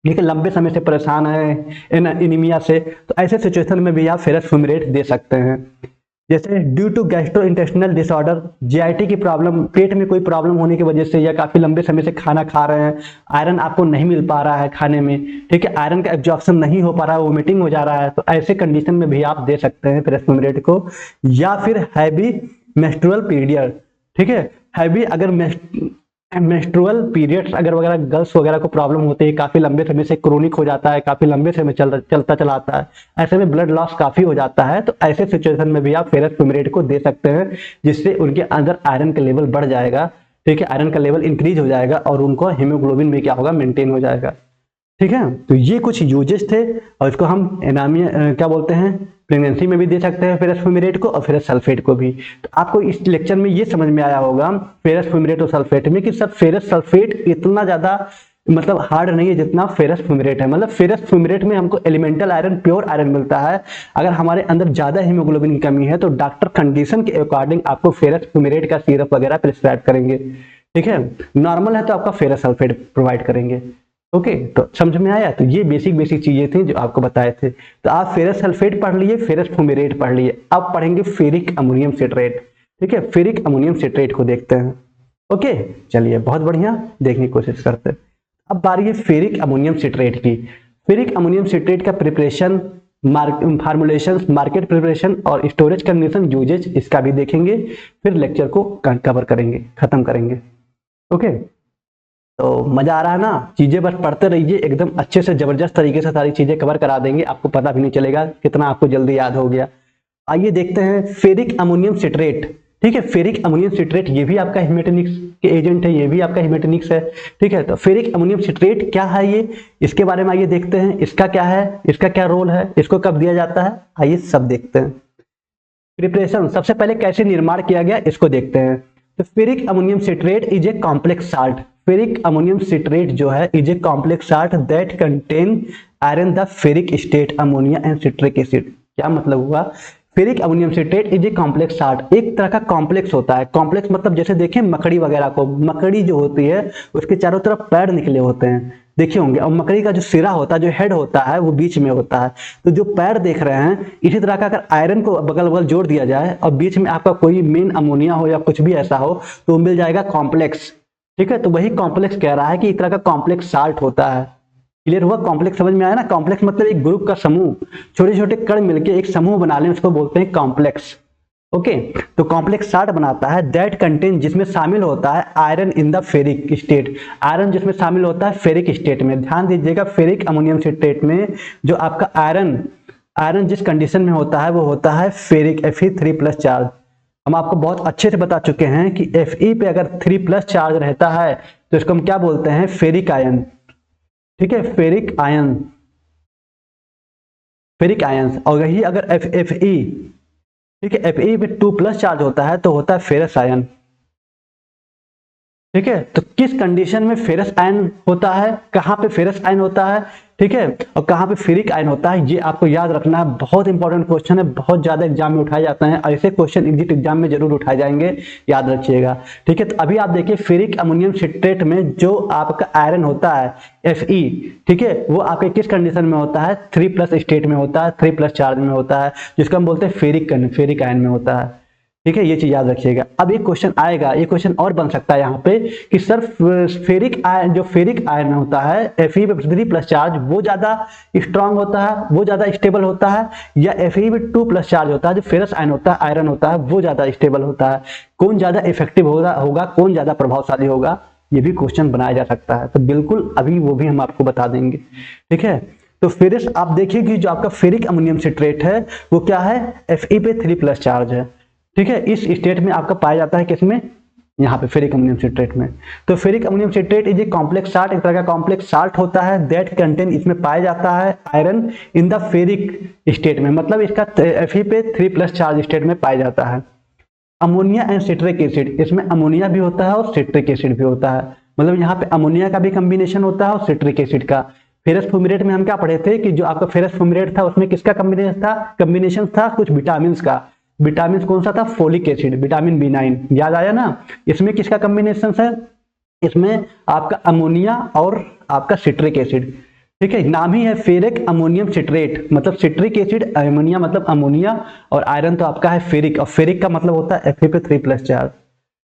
लेकिन लंबे समय से परेशान है एनीमिया से, तो ऐसे सिचुएशन में भी आप फेरस फ्यूमेरेट दे सकते हैं। जैसे due to gastrointestinal disorder, GIT की प्रॉब्लम, पेट में कोई प्रॉब्लम होने की वजह से, या काफी लंबे समय से खाना खा रहे हैं, आयरन आपको नहीं मिल पा रहा है खाने में, ठीक है, आयरन का एब्जॉर्प्शन नहीं हो पा रहा है, वोमिटिंग हो जा रहा है, तो ऐसे कंडीशन में भी आप दे सकते हैं फेरस फ्यूमेरेट को। या फिर हैवी मेंस्ट्रुअल पीरियड, ठीक है, हैवी अगर मेंस्ट्रुअल पीरियड्स अगर वगैरह गर्ल्स वगैरह को प्रॉब्लम होती है, काफी लंबे समय से क्रोनिक हो जाता है, काफी लंबे समय चलता चला आता है, ऐसे में ब्लड लॉस काफी हो जाता है, तो ऐसे सिचुएशन में भी आप फेरस फ्यूमेरेट को दे सकते हैं, जिससे उनके अंदर आयरन का लेवल बढ़ जाएगा। ठीक है, आयरन का लेवल इंक्रीज हो जाएगा और उनको हीमोग्लोबिन भी क्या होगा, मेंटेन हो जाएगा। ठीक है, तो ये कुछ यूजेस थे, और इसको हम एनीमिया क्या बोलते हैं, प्रेगनेंसी में भी दे सकते हैं फेरस फ्यूमेरेट को, और फेरस सल्फेट को भी। तो आपको इस लेक्चर में ये समझ में आया होगा फेरस फ्यूमेरेट और सल्फेट में, कि सर फेरस सल्फेट इतना ज्यादा मतलब हार्ड नहीं है जितना फेरस फ्यूमेरेट है। मतलब फेरस फ्यूमेरेट में हमको एलिमेंटल आयरन, प्योर आयरन मिलता है। अगर हमारे अंदर ज्यादा हीमोग्लोबिन की कमी है तो डॉक्टर कंडीशन के अकॉर्डिंग आपको फेरस फ्यूमेरेट का सिरप वगैरह प्रिस्क्राइब करेंगे। ठीक है, नॉर्मल है तो आपका फेरस सल्फेट प्रोवाइड करेंगे। ओके, तो समझ में आया। तो ये बेसिक चीजें थी जो आपको बताए थे। तो आप फेरस सल्फेट पढ़ लिए, फेरस फ्यूमेरेट पढ़ लिए, अब पढ़ेंगे फेरिक अमोनियम सिट्रेट। ठीक है, फेरिक अमोनियम सिट्रेट को देखते हैं। ओके, चलिए बहुत बढ़िया, देखने की कोशिश करते हैं। अब बारी है फेरिक अमोनियम सिट्रेट की। फेरिक अमोनियम सिट्रेट का प्रिपरेशन, फार्मुलेशन, मार्केट प्रिपरेशन और स्टोरेज कंडीशन, यूजेज, इसका भी देखेंगे, फिर लेक्चर को कवर करेंगे, खत्म करेंगे। ओके, तो मजा आ रहा है ना, चीजें बस पढ़ते रहिए, एकदम अच्छे से जबरदस्त तरीके से सारी चीजें कवर करा देंगे, आपको पता भी नहीं चलेगा कितना आपको जल्दी याद हो गया। आइए देखते हैं फेरिक अमोनियम सिट्रेट। ठीक है, फेरिक अमोनियम सिट्रेट ये भी आपका हेमेटोनिक्स के एजेंट है, ये भी आपका हेमेटोनिक्स है। ठीक है, तो फेरिक अमोनियम सिट्रेट क्या है ये, इसके बारे में आइए देखते हैं, इसका क्या है, इसका क्या रोल है, इसको कब दिया जाता है, आइए सब देखते हैं। प्रिपरेशन, सबसे पहले कैसे निर्माण किया गया इसको देखते हैं। तो ferric ammonium citrate is a complex salt. Ferric ammonium citrate जो है is a complex salt that contain iron the ferric state ammonia and citric acid. क्या मतलब हुआ, ferric ammonium citrate is a complex salt, एक तरह का कॉम्प्लेक्स होता है। कॉम्प्लेक्स मतलब जैसे देखें मकड़ी वगैरह को, मकड़ी जो होती है उसके चारों तरफ पैर निकले होते हैं, देखे होंगे, और मकड़ी का जो सिरा होता है, जो हेड होता है, वो बीच में होता है। तो जो पैर देख रहे हैं, इसी तरह का अगर आयरन को बगल बगल जोड़ दिया जाए और बीच में आपका कोई मेन अमोनिया हो या कुछ भी ऐसा हो, तो मिल जाएगा कॉम्प्लेक्स। ठीक है, तो वही कॉम्प्लेक्स कह रहा है कि इस तरह का कॉम्प्लेक्स साल्ट होता है। क्लियर हुआ? कॉम्प्लेक्स समझ में आया ना? कॉम्प्लेक्स मतलब एक ग्रुप का समूह, छोटे छोटे कण मिलकर एक समूह बना लें, उसको बोलते हैं कॉम्प्लेक्स। ओके, तो कॉम्प्लेक्स साल्ट बनाता है दैट कंटेन, जिसमें शामिल होता है iron in the ferric state, iron जिसमें शामिल होता है फेरिक स्टेट में। ध्यान दीजिएगा, फेरिक अमोनियम सिट्रेट में जो आपका आयरन आयरन जिस कंडीशन में होता है वो होता है फेरिक, Fe3+ चार्ज। हम आपको बहुत अच्छे से बता चुके हैं कि Fe पे अगर 3+ चार्ज रहता है तो इसको हम क्या बोलते हैं? Ferric ion. ठीक है, फेरिक आयन, फेरिक आयन। और यही अगर Fe, ठीक है, Fe पे 2+ चार्ज होता है तो होता है फेरस आयन। ठीक है, तो किस कंडीशन में फेरस आयन होता है, कहां पे फेरस आयन होता है, ठीक है, और कहां पे फेरिक आयन होता है, ये आपको याद रखना है। बहुत इंपॉर्टेंट क्वेश्चन है, बहुत ज्यादा एग्जाम में उठाए जाते हैं, ऐसे क्वेश्चन एग्जिट एग्जाम में जरूर उठाए जाएंगे, याद रखिएगा। ठीक है, तो अभी आप देखिए फेरिक अमोनियम सिट्रेट में जो आपका आयरन होता है Fe, ठीक है, वो आपके किस कंडीशन में होता है? 3+ स्टेट में होता है, 3+ चार्ज में होता है, जिसको हम बोलते हैं फेरिक आयन में होता है। ठीक है, ये चीज याद रखिएगा। अब एक क्वेश्चन आएगा, ये क्वेश्चन और बन सकता है यहाँ पे कि सर फेरिक आयन, जो फेरिक आयन होता है Fe पे 3+ चार्ज, वो ज्यादा स्ट्रांग होता है, वो ज्यादा स्टेबल होता है, या Fe पे 2+ चार्ज होता है, जो फेरस आयन होता है, आयरन होता है, वो ज्यादा स्टेबल होता है? कौन ज्यादा इफेक्टिव होगा, कौन ज्यादा प्रभावशाली होगा, ये भी क्वेश्चन बनाया जा सकता है। तो बिल्कुल अभी वो भी हम आपको बता देंगे। ठीक है, तो फेरस आप देखिए कि जो आपका फेरिक अमोनियम सिट्रेट है वो क्या है? Fe पे 3+ चार्ज है। ठीक है, इस स्टेट में आपका पाया जाता है किसमें? यहाँ पे फेरिक अमोनियम सिट्रेट में। तो ferric ammonium citrate is a complex salt, एक तरह का कॉम्प्लेक्स साल्ट होता है दैट कंटेन, इसमें पाया जाता है iron in the ferric state में, मतलब इसका Fe पे 3+ चार्ज स्टेट में पाया जाता है। अमोनिया एंड सिट्रिक एसिड, इसमें अमोनिया भी होता है और सिट्रिक एसिड भी होता है, मतलब यहाँ पे अमोनिया का भी कॉम्बिनेशन होता है और सिट्रिक एसिड का। फेरस फ्यूमेरेट में हम क्या पढ़े थे कि जो आपका फेरस फ्यूमेरेट था उसमें किसका कॉम्बिनेशन था? कुछ विटामिन का। विटामिन कौन सा था? फोलिक एसिड, विटामिन B9, याद आया ना? इसमें किसका कॉम्बिनेशन है? इसमें आपका अमोनिया और आपका सिट्रिक एसिड। ठीक है, नाम ही है फेरिक अमोनियम सिट्रेट, मतलब सिट्रिक एसिड, अमोनिया मतलब अमोनिया, और आयरन तो आपका है फेरिक, और फेरिक का मतलब होता है Fe पे 3+ चार्ज।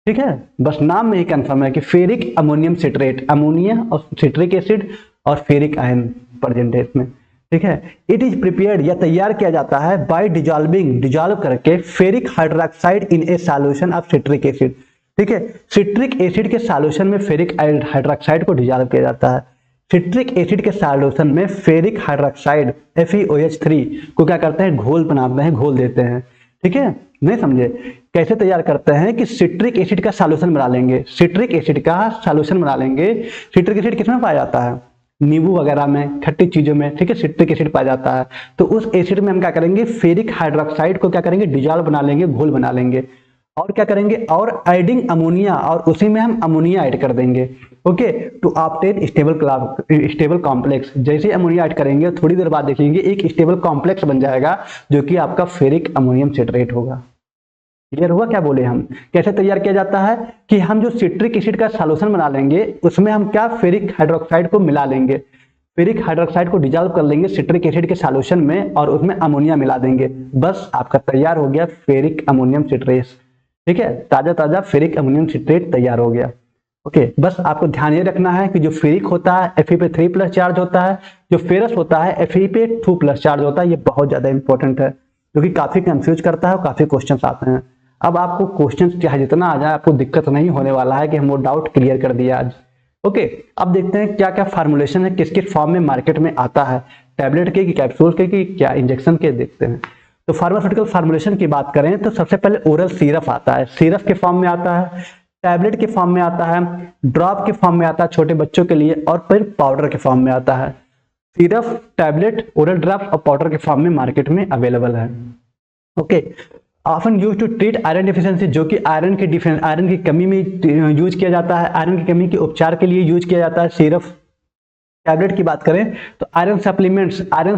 ठीक है, बस नाम में ही कंफर्म है कि फेरिक अमोनियम सिट्रेट, अमोनिया और सिट्रिक एसिड और फेरिक आयन प्रेजेंट है इसमें। ठीक है, इट इज प्रिपेयर्ड, या तैयार किया जाता है बाय डिजॉल्व करके ferric hydroxide in A solution of citric acid. ठीक है, सिट्रिक एसिड के सॉल्यूशन में फेरिक हाइड्रोक्साइड को डिजॉल्व किया जाता है। सिट्रिक एसिड के सॉल्यूशन में फेरिक हाइड्रोक्साइड FeOH3 को क्या करते हैं? घोल बनाते हैं, घोल देते हैं। ठीक है, नहीं समझे? कैसे तैयार करते हैं कि सिट्रिक एसिड का सॉल्यूशन बना लेंगे, सिट्रिक एसिड का सॉल्यूशन बना लेंगे। सिट्रिक एसिड किसमें पाया जाता है? नींबू वगैरह में, खट्टी चीजों में। ठीक है, सिट्रिक एसिड पाया जाता है। तो उस एसिड में हम क्या करेंगे? फेरिक हाइड्रोक्साइड को क्या करेंगे? डिजॉल्व बना लेंगे, घोल बना लेंगे। और क्या करेंगे? और एडिंग अमोनिया, और उसी में हम अमोनिया ऐड कर देंगे। Okay, to obtain stable complex. जैसे अमोनिया ऐड करेंगे थोड़ी देर बाद देखेंगे एक स्टेबल कॉम्प्लेक्स बन जाएगा जो कि आपका फेरिक अमोनियम सिट्रेट होगा। क्लियर हुआ? क्या बोले हम? कैसे तैयार किया जाता है कि हम जो सिट्रिक एसिड का सॉल्यूशन बना लेंगे उसमें हम क्या? फेरिक हाइड्रोक्साइड को मिला लेंगे, फेरिक हाइड्रोक्साइड को डिजॉल्व कर लेंगे सिट्रिक एसिड के सॉल्यूशन में और उसमें अमोनिया मिला देंगे। बस आपका तैयार हो गया फेरिक अमोनियम सिट्रेट। ठीक है, ताजा ताजा फेरिक अमोनियम सिट्रेट तैयार हो गया। ओके, बस आपको ध्यान ये रखना है कि जो फेरिक होता है Fe पे 3+ चार्ज होता है, जो फेरस होता है Fe पे 2+ चार्ज होता है। ये बहुत ज्यादा इंपॉर्टेंट है क्योंकि काफी कंफ्यूज करता है और काफी क्वेश्चंस आते हैं। अब आपको क्वेश्चंस चाहे जितना आ जाए आपको दिक्कत नहीं होने वाला है कि हम वो डाउट क्लियर कर दिया आज। ओके, अब देखते हैं क्या क्या फार्मूलेशन है, किस किस फॉर्म में मार्केट में आता है, टैबलेट के कि कैप्सूल के कि क्या इंजेक्शन के, देखते हैं। तो फार्मास्यूटिकल फार्मूलेशन की बात करें तो सबसे पहले ओरल सिरप आता है, सिरप के फॉर्म में आता है, टैबलेट के फॉर्म में आता है, ड्रॉप के फॉर्म में आता है छोटे बच्चों के लिए, और फिर पाउडर के फॉर्म में आता है। सिरप, टैबलेट, ओरल ड्रॉप और पाउडर के फॉर्म में मार्केट में अवेलेबल है। Okay, often use to treat iron deficiency, जो कि आयरन की कमी में यूज किया जाता है, आयरन की कमी के उपचार के लिए यूज किया जाता है सिरप। टैबलेट की बात करें तो आयरन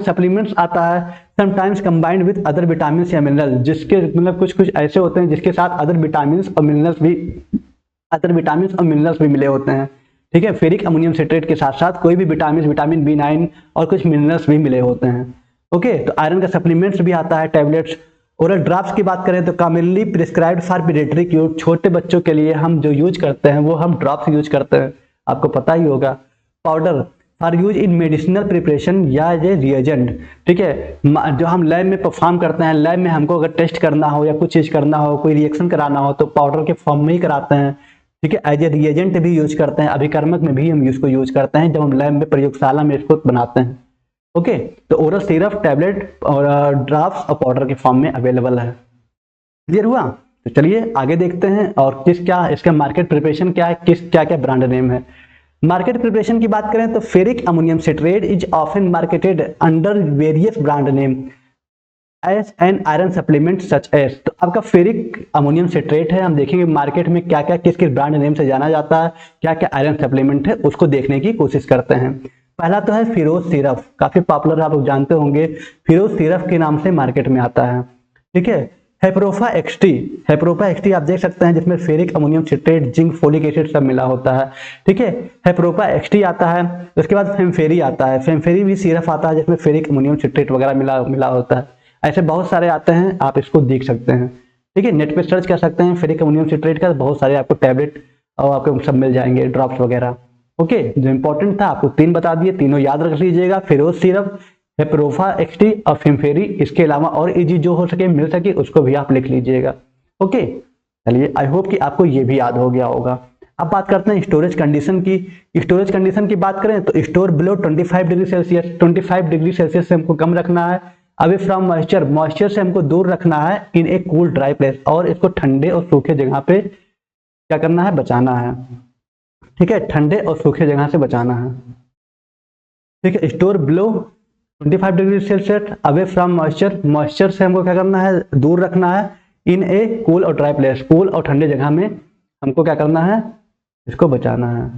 सप्लीमेंट्स आता है, sometimes combined with other vitamin या मिनरल, जिसके मतलब कुछ ऐसे होते हैं जिसके साथ अदर विटामिन और मिनरल्स भी मिले होते हैं। ठीक है, फेरिक अमोनियम सिट्रेट के साथ साथ कोई भी विटामिन B9 और कुछ मिनरल्स भी मिले होते हैं। ओके, तो आयरन का सप्लीमेंट्स भी आता है, टैबलेट्स। ओरल ड्रॉप्स की बात करें तो commonly prescribed for paediatric use, छोटे बच्चों के लिए हम जो यूज करते हैं वो हम ड्रॉप्स यूज करते हैं, आपको पता ही होगा। Powder for use in medicinal preparation या ये रिएजेंट, ठीक है, जो हम लैब में परफॉर्म करते हैं, लैब में हमको अगर टेस्ट करना हो या कुछ चीज करना हो, कोई रिएक्शन कराना हो तो पाउडर के फॉर्म में ही कराते हैं। ठीक है, एज ए रिएजेंट भी यूज करते हैं, अभिकर्मक में भी हम इसको यूज करते हैं जब हम लैब में प्रयोगशाला में इसको बनाते हैं। ओके, तो ओरल सिरप, टैबलेट और ड्रॉप्स और पाउडर के फॉर्म में अवेलेबल है। क्लियर हुआ? तो चलिए आगे देखते हैं और क्या इसका मार्केट प्रिपरेशन क्या है, क्या क्या ब्रांड नेम है। मार्केट प्रिपरेशन की बात करें तो ferric ammonium citrate is often marketed under various brand name as an iron supplement such as. तो आपका फेरिक अमोनियम सिट्रेट है, हम देखेंगे मार्केट में क्या क्या किस किस ब्रांड नेम से जाना जाता है, क्या क्या आयरन सप्लीमेंट है, उसको देखने की कोशिश करते हैं। पहला तो है फिरोज सिरप, काफी पॉपुलर आप लोग जानते होंगे, फिरोज सिरप के नाम से मार्केट में आता है। ठीक है, हेप्रोफा एक्सटी, हेप्रोफा एक्सटी आप देख सकते हैं जिसमें ferric ammonium citrate, zinc, folic acid सब मिला होता है। ठीक है, हेप्रोफा एक्सटी आता है। उसके बाद फेमफेरी आता है, फेमफेरी भी सिरप आता है जिसमें फेरिक अमोनियम सिट्रेट वगैरह मिला होता है। ऐसे बहुत सारे आते हैं, आप इसको देख सकते हैं। ठीक है, नेट पे सर्च कर सकते हैं फेरिक अमोनियम सिट्रेट का, बहुत सारे आपको टैबलेट और आपको सब मिल जाएंगे, ड्रॉप्स वगैरह। ओके, जो इंपॉर्टेंट था आपको 3 बता दिए, तीनों याद रख लीजिएगा, फिरोज सिरप, हेप्रोफा एक्सटी और फेमफेरी। इसके अलावा और इजी जो हो सके मिल सके उसको भी आप लिख लीजिएगा। ओके, चलिए आई होप कि आपको ये भी याद हो गया होगा। अब बात करते हैं स्टोरेज कंडीशन की। स्टोरेज कंडीशन की बात करें तो store below 25 degree Celsius, 25 degree Celsius से हमको कम रखना है। अवे फ्रॉम मॉइस्चर, मॉइस्चर से हमको दूर रखना है। In a cool dry place, और इसको ठंडे और सूखे जगह पे क्या करना है, बचाना है। ठीक है, ठंडे और सूखे जगह से बचाना है। ठीक है, store below 25 degree Celsius, away from moisture, moisture से हमको क्या करना है, दूर रखना है। इन ए कूल और ड्राई प्लेस, कूल और ठंडे जगह में हमको क्या करना है, इसको बचाना है।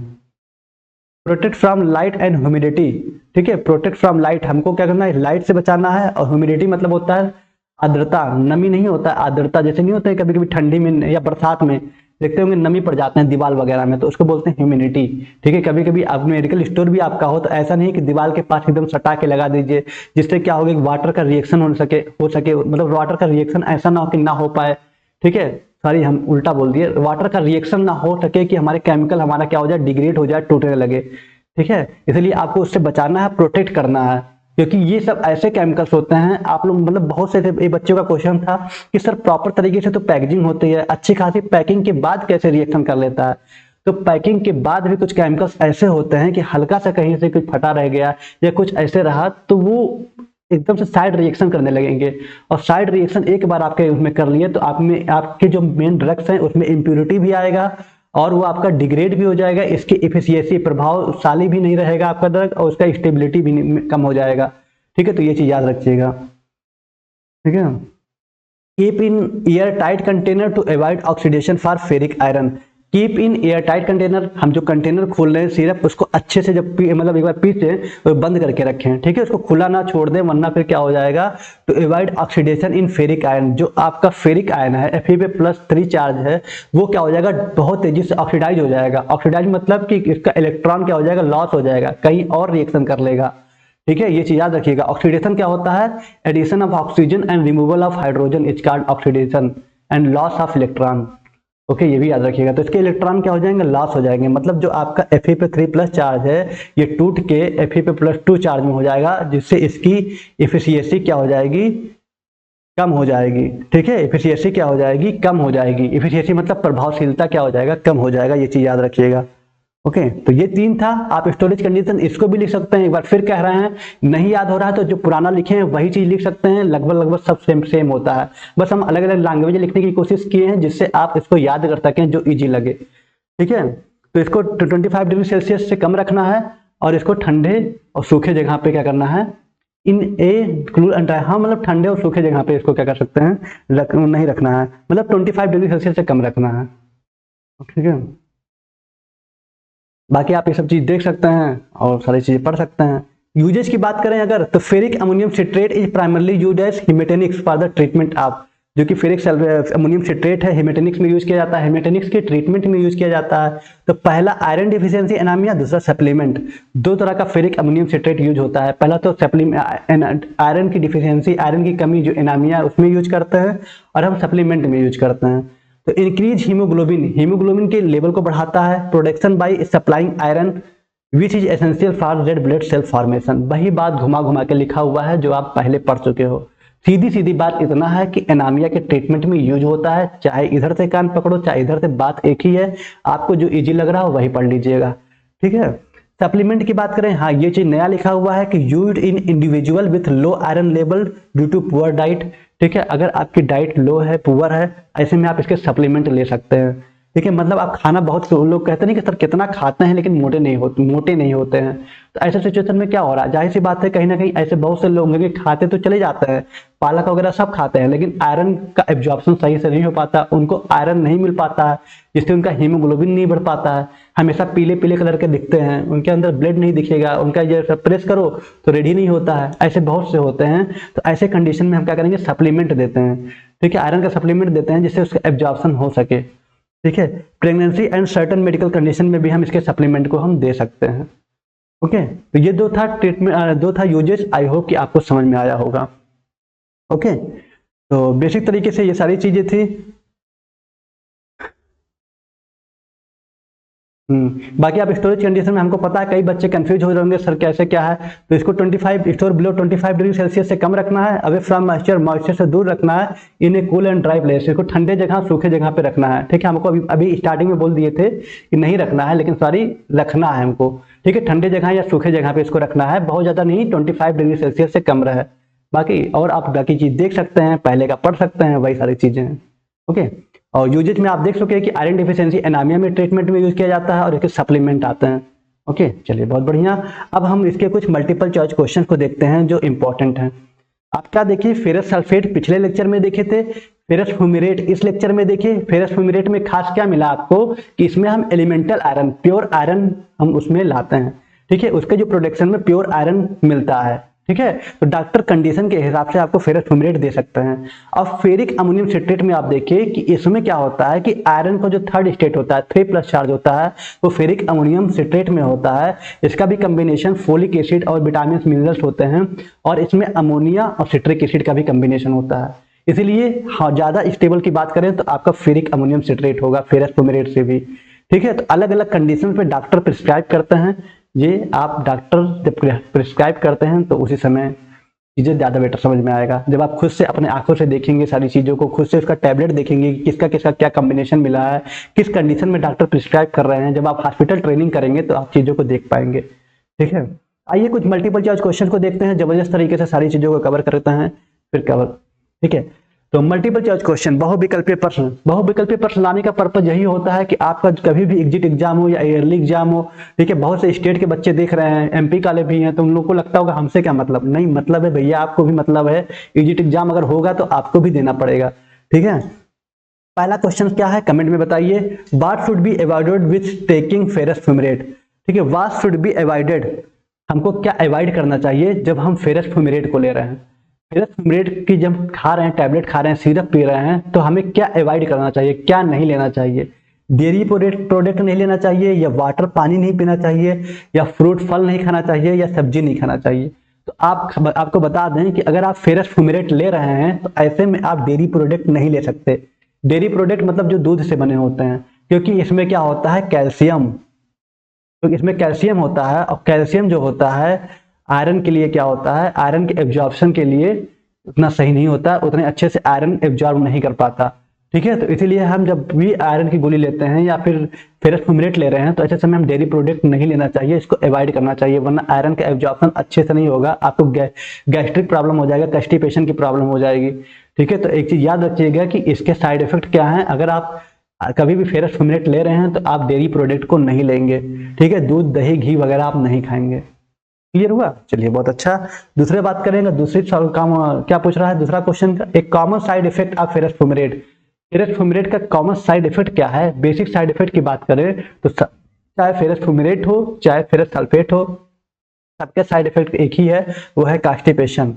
Protect from light and humidity, ठीक है, प्रोटेक्ट फ्रॉम लाइट, हमको क्या करना है, लाइट से बचाना है। और ह्यूमिडिटी मतलब होता है आर्द्रता, नमी नहीं होता, आर्द्रता जैसे नहीं होता है कभी कभी ठंडी में या बरसात में देखते होंगे नमी पड़ जाते हैं दीवार वगैरह में, तो उसको बोलते हैं ह्यूमिडिटी। ठीक है, कभी कभी आप मेडिकल स्टोर भी आपका हो तो ऐसा नहीं कि दीवार के पास एकदम सटा के लगा दीजिए, जिससे क्या होगा, वाटर का रिएक्शन हो सके, मतलब वाटर का रिएक्शन ऐसा ना हो कि ना हो पाए। ठीक है, सॉरी हम उल्टा बोल दिए, वाटर का रिएक्शन ना हो सके कि हमारे केमिकल हमारा क्या हो जाए, डिग्रेड हो जाए, टूटने लगे। ठीक है, इसलिए आपको उससे बचाना है, प्रोटेक्ट करना है, क्योंकि ये सब ऐसे केमिकल्स होते हैं। आप लोग मतलब बहुत से ये बच्चों का क्वेश्चन था कि सर प्रॉपर तरीके से तो पैकेजिंग होती है, अच्छी खासी पैकिंग के बाद कैसे रिएक्शन कर लेता है। तो पैकिंग के बाद भी कुछ केमिकल्स ऐसे होते हैं कि हल्का सा कहीं से कुछ फटा रह गया या कुछ ऐसे रहा तो वो एकदम से साइड रिएक्शन करने लगेंगे, और साइड रिएक्शन एक बार आपके उसमें कर लिए तो आप में आपके जो मेन ड्रग्स हैं उसमें इम्प्यूरिटी भी आएगा और वो आपका डिग्रेड भी हो जाएगा, इसकी इफिशियंसी प्रभावशाली भी नहीं रहेगा आपका ड्रग, और उसका स्टेबिलिटी भी कम हो जाएगा। ठीक है, तो ये चीज याद रखिएगा। ठीक है, keep in airtight container to avoid oxidation for ferric iron. Keep in airtight container, हम जो कंटेनर खोल रहे हैं सिरप उसको अच्छे से जब मतलब एक बार पीछे तो बंद करके रखें। ठीक है, उसको खुला ना छोड़ दें, वरना फिर क्या हो जाएगा, तो अवॉइड ऑक्सीडेशन इन फेरिक आयरन, जो आपका फेरिक आयन है Fe+3 चार्ज है, वो क्या हो जाएगा, बहुत तेजी से ऑक्सीडाइज हो जाएगा। ऑक्सीडाइज मतलब कि इसका इलेक्ट्रॉन क्या हो जाएगा, लॉस हो जाएगा, कहीं और रिएक्शन कर लेगा। ठीक है, ये चीज याद रखिएगा। ऑक्सीडेशन क्या होता है, addition of oxygen and removal of hydrogen is called oxidation and loss of electron. Okay, ये भी याद रखिएगा। तो इसके इलेक्ट्रॉन क्या हो जाएंगे, लॉस हो जाएंगे, मतलब जो आपका Fe+3+ चार्ज है ये टूट के Fe+2 चार्ज में हो जाएगा, जिससे इसकी इफिशियंसी क्या हो जाएगी, कम हो जाएगी। ठीक है, इफिशियंसी क्या हो जाएगी, कम हो जाएगी। इफिशियंसी मतलब प्रभावशीलता क्या हो जाएगा, कम हो जाएगा, ये चीज याद रखिएगा। ओके, तो ये 3 था। आप स्टोरेज कंडीशन इसको भी लिख सकते हैं, एक बार फिर कह रहे हैं, नहीं याद हो रहा है तो जो पुराना लिखे हैं वही चीज लिख सकते हैं, लगभग सब सेम होता है, बस हम अलग अलग लैंग्वेज लिखने की कोशिश किए हैं जिससे आप इसको याद कर सकें, जो इजी लगे। ठीक है, तो इसको 25 डिग्री सेल्सियस से कम रखना है और इसको ठंडे और सूखे जगह पे क्या करना है, in a cool and dry, हाँ मतलब ठंडे और सूखे जगह पे इसको क्या कर सकते हैं, नहीं रखना है, मतलब 25 डिग्री सेल्सियस से कम रखना है। ठीक है, बाकी आप ये सब चीज देख सकते हैं और सारी चीजें पढ़ सकते हैं। यूजेज की बात करें अगर, तो ferric ammonium citrate is primarily used as haematinics for the treatment of, जो कि फेरिक अमोनियम सिट्रेट है, हेमेटोनिक्स में यूज किया जाता है, हेमेटोनिक्स के ट्रीटमेंट में यूज किया जाता है। तो पहला आयरन डिफिशियंसी एनीमिया, दूसरा सप्लीमेंट। दो तरह का फेरिक अमोनियम सिट्रेट यूज होता है। पहला तो आयरन की डिफिशियंसी, आयरन की कमी जो एनीमिया उसमें यूज करते हैं, और हम सप्लीमेंट में यूज करते हैं। तो इंक्रीज हीमोग्लोबिन, हीमोग्लोबिन के लेवल को बढ़ाता है। Production by supplying iron which is essential for red blood cell formation. वही बात घुमा घुमा के लिखा हुआ है जो आप पहले पढ़ चुके हो। सीधी सीधी बात इतना है कि एनीमिया के ट्रीटमेंट में यूज होता है। चाहे इधर से कान पकड़ो चाहे इधर से, बात एक ही है। आपको जो इजी लग रहा हो वही पढ़ लीजिएगा, ठीक है। सप्लीमेंट की बात करें, हाँ ये चीज नया लिखा हुआ है कि used in individual with low iron level due to poor diet, ठीक है। अगर आपकी डाइट लो है, पुअर है, ऐसे में आप इसके सप्लीमेंट ले सकते हैं, ठीक है। मतलब आप खाना बहुत, लोग कहते नहीं कि सर कितना खाते हैं लेकिन मोटे नहीं होते हैं। तो ऐसे सिचुएशन में क्या हो रहा है, जाहिर सी बात है कहीं ना कहीं ऐसे बहुत से लोग हैं कि खाते तो चले जाते हैं, पालक वगैरह सब खाते हैं, लेकिन आयरन का एब्जॉर्प्शन सही से नहीं हो पाता, उनको आयरन नहीं मिल पाता है, जिससे उनका हीमोग्लोबिन नहीं बढ़ पाता है, हमेशा पीले पीले कलर के दिखते हैं, उनके अंदर ब्लड नहीं दिखेगा, उनका ये प्रेस करो तो रेडी नहीं होता है। ऐसे बहुत से होते हैं। तो ऐसे कंडीशन में हम क्या करेंगे, सप्लीमेंट देते हैं, ठीक है। आयरन का सप्लीमेंट देते हैं जिससे उसका एब्जॉर्प्शन हो सके, ठीक है। Pregnancy and certain medical condition में भी हम इसके सप्लीमेंट को हम दे सकते हैं, ओके। तो ये दो था ट्रीटमेंट, दो था यूजेस। आई होप कि आपको समझ में आया होगा, ओके। तो बेसिक तरीके से ये सारी चीजें थी। बाकी आप स्टोरेज कंडीशन में, हमको पता है कई बच्चे कंफ्यूज हो जाएंगे सर कैसे क्या है। तो इसको 25 स्टोर बिलो 25 डिग्री सेल्सियस से कम रखना है, अवे फ्रॉम मॉइस्चर, मॉइस्चर से दूर रखना है, in a cool and dry place, इसको ठंडे जगह सूखे जगह पे रखना है, ठीक है। हमको अभी स्टार्टिंग में बोल दिए थे कि नहीं रखना है, लेकिन सॉरी रखना है हमको, ठीक है। ठंडे जगह या सूखे जगह पे इसको रखना है, बहुत ज्यादा नहीं, 25 डिग्री सेल्सियस से कम रहे। बाकी और आप बाकी चीज देख सकते हैं, पहले का पढ़ सकते हैं, वही सारी चीजें हैं, ओके। और यूजेज में आप देख सके कि आयरन डिफिशियंसी एनीमिया में ट्रीटमेंट में यूज किया जाता है, और इसके सप्लीमेंट आते हैं, ओके। चलिए बहुत बढ़िया। अब हम इसके कुछ मल्टीपल चॉइस क्वेश्चन को देखते हैं जो इंपॉर्टेंट हैं। आप क्या देखिए, फेरस सल्फेट पिछले लेक्चर में देखे थे, फेरस फ्यूमेरेट इस लेक्चर में देखिए। फेरस फ्यूमेरेट में खास क्या मिला आपको कि इसमें हम एलिमेंटल आयरन, प्योर आयरन हम उसमें लाते हैं, ठीक है। उसके जो प्रोडक्शन में प्योर आयरन मिलता है, ठीक है। तो डॉक्टर कंडीशन के हिसाब से आपको फेरस फ्यूमेरेट दे सकते हैं। और फेरिक अमोनियम सिट्रेट में आप देखिए कि इसमें क्या होता है कि आयरन का जो थर्ड स्टेट होता है, 3+ चार्ज होता है, वो फेरिक अमोनियम सिट्रेट में होता है। इसका भी कॉम्बिनेशन फोलिक एसिड और विटामिन मिनरल्स होते हैं, और इसमें अमोनिया और सिट्रिक एसिड का भी कॉम्बिनेशन होता है। इसीलिए हाँ, ज्यादा स्टेबल की बात करें तो आपका फेरिक अमोनियम सिट्रेट होगा फेरस फ्यूमेरेट से भी, ठीक है। तो अलग अलग कंडीशन पे डॉक्टर प्रिस्क्राइब करते हैं। ये आप डॉक्टर जब प्रिस्क्राइब करते हैं तो उसी समय चीजें ज्यादा बेटर समझ में आएगा। जब आप खुद से अपने आंखों से देखेंगे सारी चीजों को, खुद से उसका टैबलेट देखेंगे कि किसका किसका क्या कॉम्बिनेशन मिला है, किस कंडीशन में डॉक्टर प्रिस्क्राइब कर रहे हैं, जब आप हॉस्पिटल ट्रेनिंग करेंगे तो आप चीजों को देख पाएंगे, ठीक है। आइए कुछ मल्टीपल चॉइस क्वेश्चन को देखते हैं, जबरदस्त तरीके से सारी चीजों को कवर करते हैं, फिर कवर, ठीक है। तो मल्टीपल चॉइस क्वेश्चन, बहुविकल्पीय प्रश्न। बहुविकल्पीय प्रश्न लाने का पर्पज यही होता है कि आपका कभी भी एग्जिट एग्जाम हो या ईयरली एग्जाम हो, ठीक है, बहुत से स्टेट के बच्चे देख रहे हैं, एमपी वाले भी हैं, तो उन लोगों को लगता होगा हमसे क्या मतलब, नहीं मतलब है भैया, आपको भी मतलब है। एग्जिट एग्जाम अगर होगा तो आपको भी देना पड़ेगा, ठीक है। पहला क्वेश्चन क्या है, कमेंट में बताइए। What should be avoided with taking ferrous fumarate, ठीक है। व्हाट शुड बी अवॉइडेड, हमको क्या अवॉइड करना चाहिए जब हम फेरस फ्यूमेरेट को ले रहे हैं। फेरस फ्यूमेरेट की जब खा रहे हैं, टैबलेट खा रहे हैं, सिरप पी रहे हैं, तो हमें क्या अवॉइड करना चाहिए, क्या नहीं लेना चाहिए। डेयरी प्रोडक्ट नहीं लेना चाहिए, या वाटर पानी नहीं पीना चाहिए, या फ्रूट फल नहीं खाना चाहिए, या सब्जी नहीं खाना चाहिए। तो आपको बता दें कि अगर आप फेरस फ्यूमेरेट ले रहे हैं तो ऐसे में आप डेयरी प्रोडक्ट नहीं ले सकते। डेयरी प्रोडक्ट मतलब जो दूध से बने होते हैं, क्योंकि इसमें क्या होता है, कैल्शियम, तो इसमें कैल्शियम होता है, और कैल्शियम जो होता है आयरन के लिए क्या होता है, आयरन के एब्जॉर्प्शन के लिए उतना सही नहीं होता, उतने अच्छे से आयरन एब्जॉर्ब नहीं कर पाता, ठीक है। तो इसीलिए हम जब भी आयरन की गोली लेते हैं या फिर फेरस फ्यूमेरेट ले रहे हैं तो ऐसे समय हम डेयरी प्रोडक्ट नहीं लेना चाहिए, इसको अवॉइड करना चाहिए, वरना आयरन का एब्जॉर्प्शन अच्छे से नहीं होगा, आपको गैस्ट्रिक प्रॉब्लम हो जाएगा, कॉन्स्टिपेशन की प्रॉब्लम हो जाएगी, ठीक है। तो एक चीज याद रखिएगा कि इसके साइड इफेक्ट क्या है। अगर आप कभी भी फेरस फ्यूमेरेट ले रहे हैं तो आप डेयरी प्रोडक्ट को नहीं लेंगे, ठीक है। दूध, दही, घी वगैरह आप नहीं खाएंगे। क्लियर हुआ, चलिए बहुत अच्छा। दूसरे बात करेंगे, दूसरी काम क्या पूछ रहा है दूसरा क्वेश्चन का, एक common side effect of ferrous fumarate. Ferrous fumarate का कॉमन साइड इफेक्ट क्या है। बेसिक साइड इफेक्ट की बात करें तो चाहे फेरस फ्यूमेरेट हो चाहे फेरस सल्फेट हो, सबके साइड इफेक्ट एक ही है, वो है कॉन्स्टिपेशन,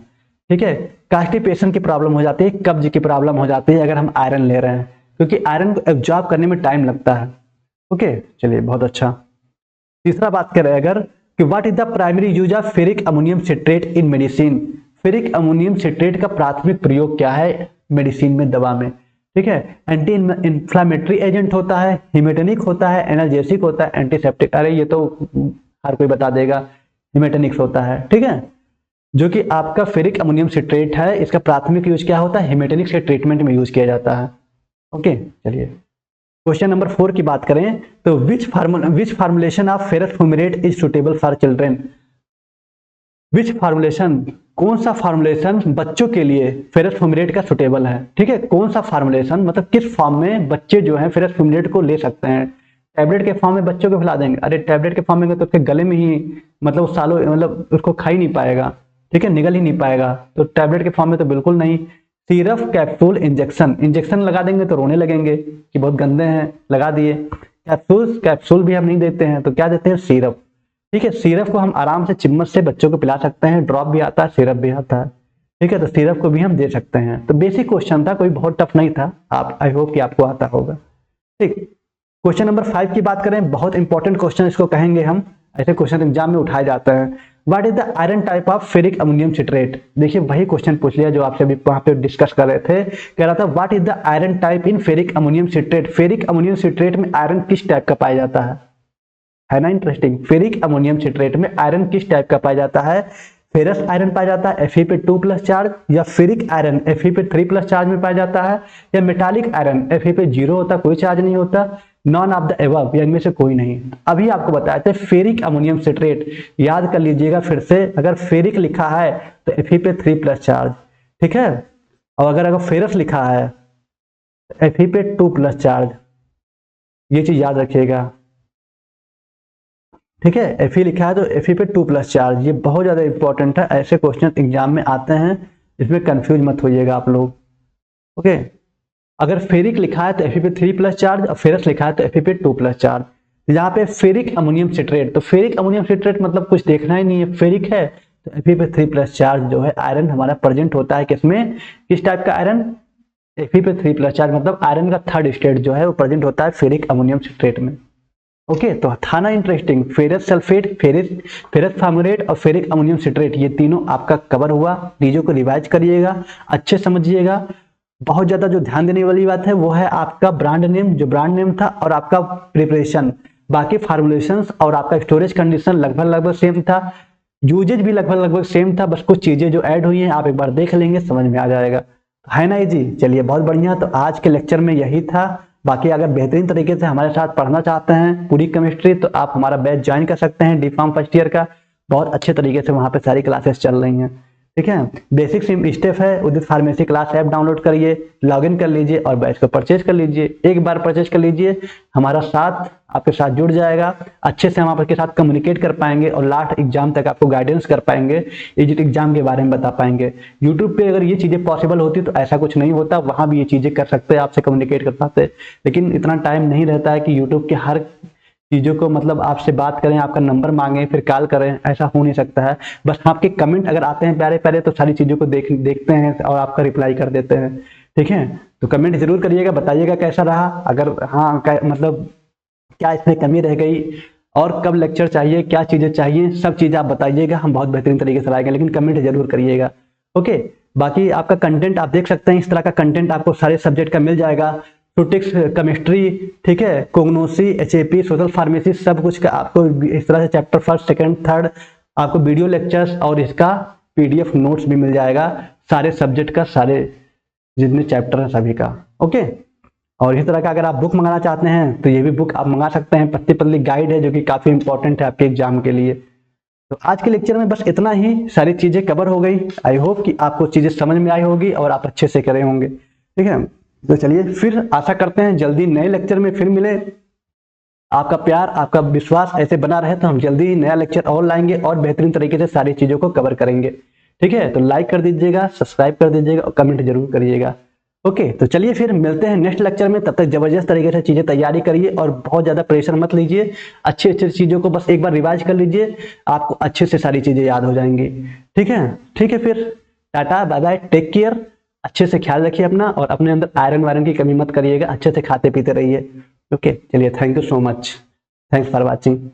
ठीक है। कॉन्स्टिपेशन की प्रॉब्लम हो जाती है, कब्ज की प्रॉब्लम हो जाती है अगर हम आयरन ले रहे हैं, क्योंकि आयरन को एब्जॉर्ब करने में टाइम लगता है। ओके, चलिए बहुत अच्छा। तीसरा बात करें अगर कि what is the primary use of ferric ammonium citrate in medicine. Ferric ammonium citrate का प्राथमिक प्रयोग क्या है मेडिसिन में, दवा में। ठीक है, एंटी इंफ्लामेटरी एजेंट होता है, हिमेटोनिक होता है, एनाल्जेसिक होता है, एंटीसेप्टिक। अरे ये तो हर कोई बता देगा, हिमेटोनिक्स होता है। ठीक है, जो कि आपका फेरिक अमोनियम सिट्रेट है, इसका प्राथमिक यूज क्या होता है, हिमेटोनिक्स के ट्रीटमेंट में यूज किया जाता है। ओके, चलिए क्वेश्चन नंबर 4 की बात करें तो which formulation of ferrous fumarate is suitable for children. Which formulation, कौन सा फार्मुलेशन बच्चों के लिए फेरस फ्यूमेरेट का सुटेबल है। ठीक है, कौन सा फार्मुलेशन मतलब किस फॉर्म में बच्चे जो है फेरस फ्यूमेरेट को ले सकते हैं। टैबलेट के फॉर्म में बच्चों को खिला देंगे, अरे टैबलेट के फॉर्म में तो उसके गले में ही मतलब सालों मतलब उसको खा ही नहीं पाएगा। ठीक है, निगल ही नहीं पाएगा, तो टैबलेट के फॉर्म में तो बिल्कुल नहीं। सिरप, कैप्सूल, इंजेक्शन लगा देंगे तो रोने लगेंगे कि बहुत गंदे हैं, लगा दिए। कैप्सूल भी हम नहीं देते हैं, तो क्या देते हैं, सिरप। ठीक है, सिरप को हम आराम से चम्मच से बच्चों को पिला सकते हैं, ड्रॉप भी आता है, सिरप भी आता है। ठीक है, तो सिरप को भी हम दे सकते हैं। तो बेसिक क्वेश्चन था, कोई बहुत टफ नहीं था। आप आई होप कि आपको आता होगा। ठीक, क्वेश्चन नंबर 5 की बात करें, बहुत इंपॉर्टेंट क्वेश्चन इसको कहेंगे हम, ऐसे क्वेश्चन एग्जाम में उठाए जाते हैं। What is the iron type of ferric ammonium citrate. देखिए वही क्वेश्चन पूछ लिया जो आपसे अभी वहां पे डिस्कस कर रहे थे, कह रहा था what is the iron type in ferric ammonium citrate. Ferric ammonium citrate में आयरन किस टाइप का पाया जाता है ना इंटरेस्टिंग। फेरिक अमोनियम सिट्रेट में आयरन किस टाइप का पाया जाता है, फेरस आयरन पाया जाता है Fe पे 2+ चार्ज, या फेरिक आयरन Fe पे 3+ चार्ज में पाया जाता है, या मेटालिक आयरन Fe पे 0 होता, कोई चार्ज नहीं होता, नॉन ऑफ द एबव, या इनमें से कोई नहीं। अभी आपको बताया था फेरिक अमोनियम सिट्रेट, याद कर लीजिएगा फिर से, अगर फेरिक लिखा है तो Fe पे 3+ चार्ज। ठीक है, और अगर फेरस लिखा है तो Fe पे 2+ चार्ज, ये चीज याद रखिएगा। ठीक है, Fe लिखा है तो Fe पे 2+ चार्ज, ये बहुत ज्यादा इंपॉर्टेंट है, ऐसे क्वेश्चन एग्जाम में आते हैं, इसमें कंफ्यूज मत होइएगा आप लोग। ओके, अगर फेरिक लिखा है तो Fe पे 3+ चार्ज, और फेरस लिखा है तो Fe पे 2+ चार्ज। यहाँ पे फेरिक अमोनियम सिट्रेट, तो फेरिक अमोनियम सिट्रेट मतलब कुछ देखना ही नहीं है, फेरिक है तो Fe पे 3+ चार्ज जो है आयरन हमारा प्रेजेंट होता है किसमें, किस टाइप का आयरन, Fe पे 3+ चार्ज, मतलब आयरन का थर्ड स्टेट जो है वो प्रेजेंट होता है फेरिक अमोनियम सिट्रेट में। ओके, तो था ना interesting, ferrous sulphate, ferrous fumarate और फेरिक अमोनियम सिट्रेट, ये तीनों आपका कवर हुआ। चीजों को रिवाइज करिएगा, अच्छे समझिएगा। बहुत ज्यादा जो ध्यान देने वाली बात है वो है आपका ब्रांड नेम, जो ब्रांड नेम था, और आपका प्रिपरेशन। बाकी फार्मुलेशंस और आपका स्टोरेज कंडीशन लगभग सेम था, यूजेज भी लगभग सेम था, बस कुछ चीजें जो ऐड हुई हैं आप एक बार देख लेंगे, समझ में आ जाएगा, है ना जी। चलिए बहुत बढ़िया, तो आज के लेक्चर में यही था। बाकी अगर बेहतरीन तरीके से हमारे साथ पढ़ना चाहते हैं पूरी केमिस्ट्री, तो आप हमारा बैच ज्वाइन कर सकते हैं D.Pharm फर्स्ट ईयर का, बहुत अच्छे तरीके से वहां पे सारी क्लासेस चल रही हैं। ठीक है, बेसिक स्टेप है, उदित फार्मेसी क्लास ऐप डाउनलोड करिए, लॉगिन कर लीजिए और बैच को परचेज कर लीजिए। एक बार परचेज कर लीजिए, हमारा साथ आपके साथ जुड़ जाएगा, अच्छे से हम आपके साथ कम्युनिकेट कर पाएंगे और लास्ट एग्जाम तक आपको गाइडेंस कर पाएंगे, एग्जिट एग्जाम के बारे में बता पाएंगे। यूट्यूब पे अगर ये चीजें पॉसिबल होती तो ऐसा कुछ नहीं होता, वहां भी ये चीजें कर सकते हैं, आपसे कम्युनिकेट कर पाते, लेकिन इतना टाइम नहीं रहता है कि यूट्यूब के हर चीजों को मतलब आपसे बात करें, आपका नंबर मांगे फिर कॉल करें, ऐसा हो नहीं सकता है। बस आपके कमेंट अगर आते हैं प्यारे प्यारे तो सारी चीजों को देखते हैं और आपका रिप्लाई कर देते हैं। ठीक है, तो कमेंट जरूर करिएगा, बताइएगा कैसा रहा, अगर हाँ मतलब क्या इसमें कमी रह गई और कब लेक्चर चाहिए, क्या चीजें चाहिए, सब चीजें आप बताइएगा, हम बहुत बेहतरीन तरीके से लाएंगे, लेकिन कमेंट जरूर करिएगा। ओके, बाकी आपका कंटेंट आप देख सकते हैं, इस तरह का कंटेंट आपको सारे सब्जेक्ट का मिल जाएगा, स्टैटिस्टिक्स, केमिस्ट्री, ठीक है, कोग्नोसी, HAP, सोशल फार्मेसी, सब कुछ का आपको इस तरह से चैप्टर फर्स्ट, सेकंड, थर्ड आपको वीडियो लेक्चर्स और इसका PDF नोट्स भी मिल जाएगा, सारे सब्जेक्ट का, सारे जितने चैप्टर हैं सभी का। ओके, और इस तरह का अगर आप बुक मंगाना चाहते हैं तो ये भी बुक आप मंगा सकते हैं, पत्ती पतली गाइड है जो कि काफी इंपॉर्टेंट है आपके एग्जाम के लिए। तो आज के लेक्चर में बस इतना ही, सारी चीजें कवर हो गई। आई होप कि आपको चीजें समझ में आई होगी और आप अच्छे से करे होंगे। ठीक है, तो चलिए फिर आशा करते हैं जल्दी नए लेक्चर में फिर मिले। आपका प्यार, आपका विश्वास ऐसे बना रहे तो हम जल्दी ही नया लेक्चर और लाएंगे और बेहतरीन तरीके से सारी चीजों को कवर करेंगे। ठीक है, तो लाइक कर दीजिएगा, सब्सक्राइब कर दीजिएगा और कमेंट जरूर करिएगा। ओके, तो चलिए फिर मिलते हैं नेक्स्ट लेक्चर में, तब तक जबरदस्त तरीके से चीजें तैयारी करिए और बहुत ज्यादा प्रेशर मत लीजिए, अच्छे चीजों को बस एक बार रिवाइज कर लीजिए, आपको अच्छे से सारी चीजें याद हो जाएंगी। ठीक है फिर tata, bye bye, take care. अच्छे से ख्याल रखिए अपना, और अपने अंदर आयरन वायरन की कमी मत करिएगा, अच्छे से खाते पीते रहिए। ओके, चलिए, thank you so much, thanks for watching.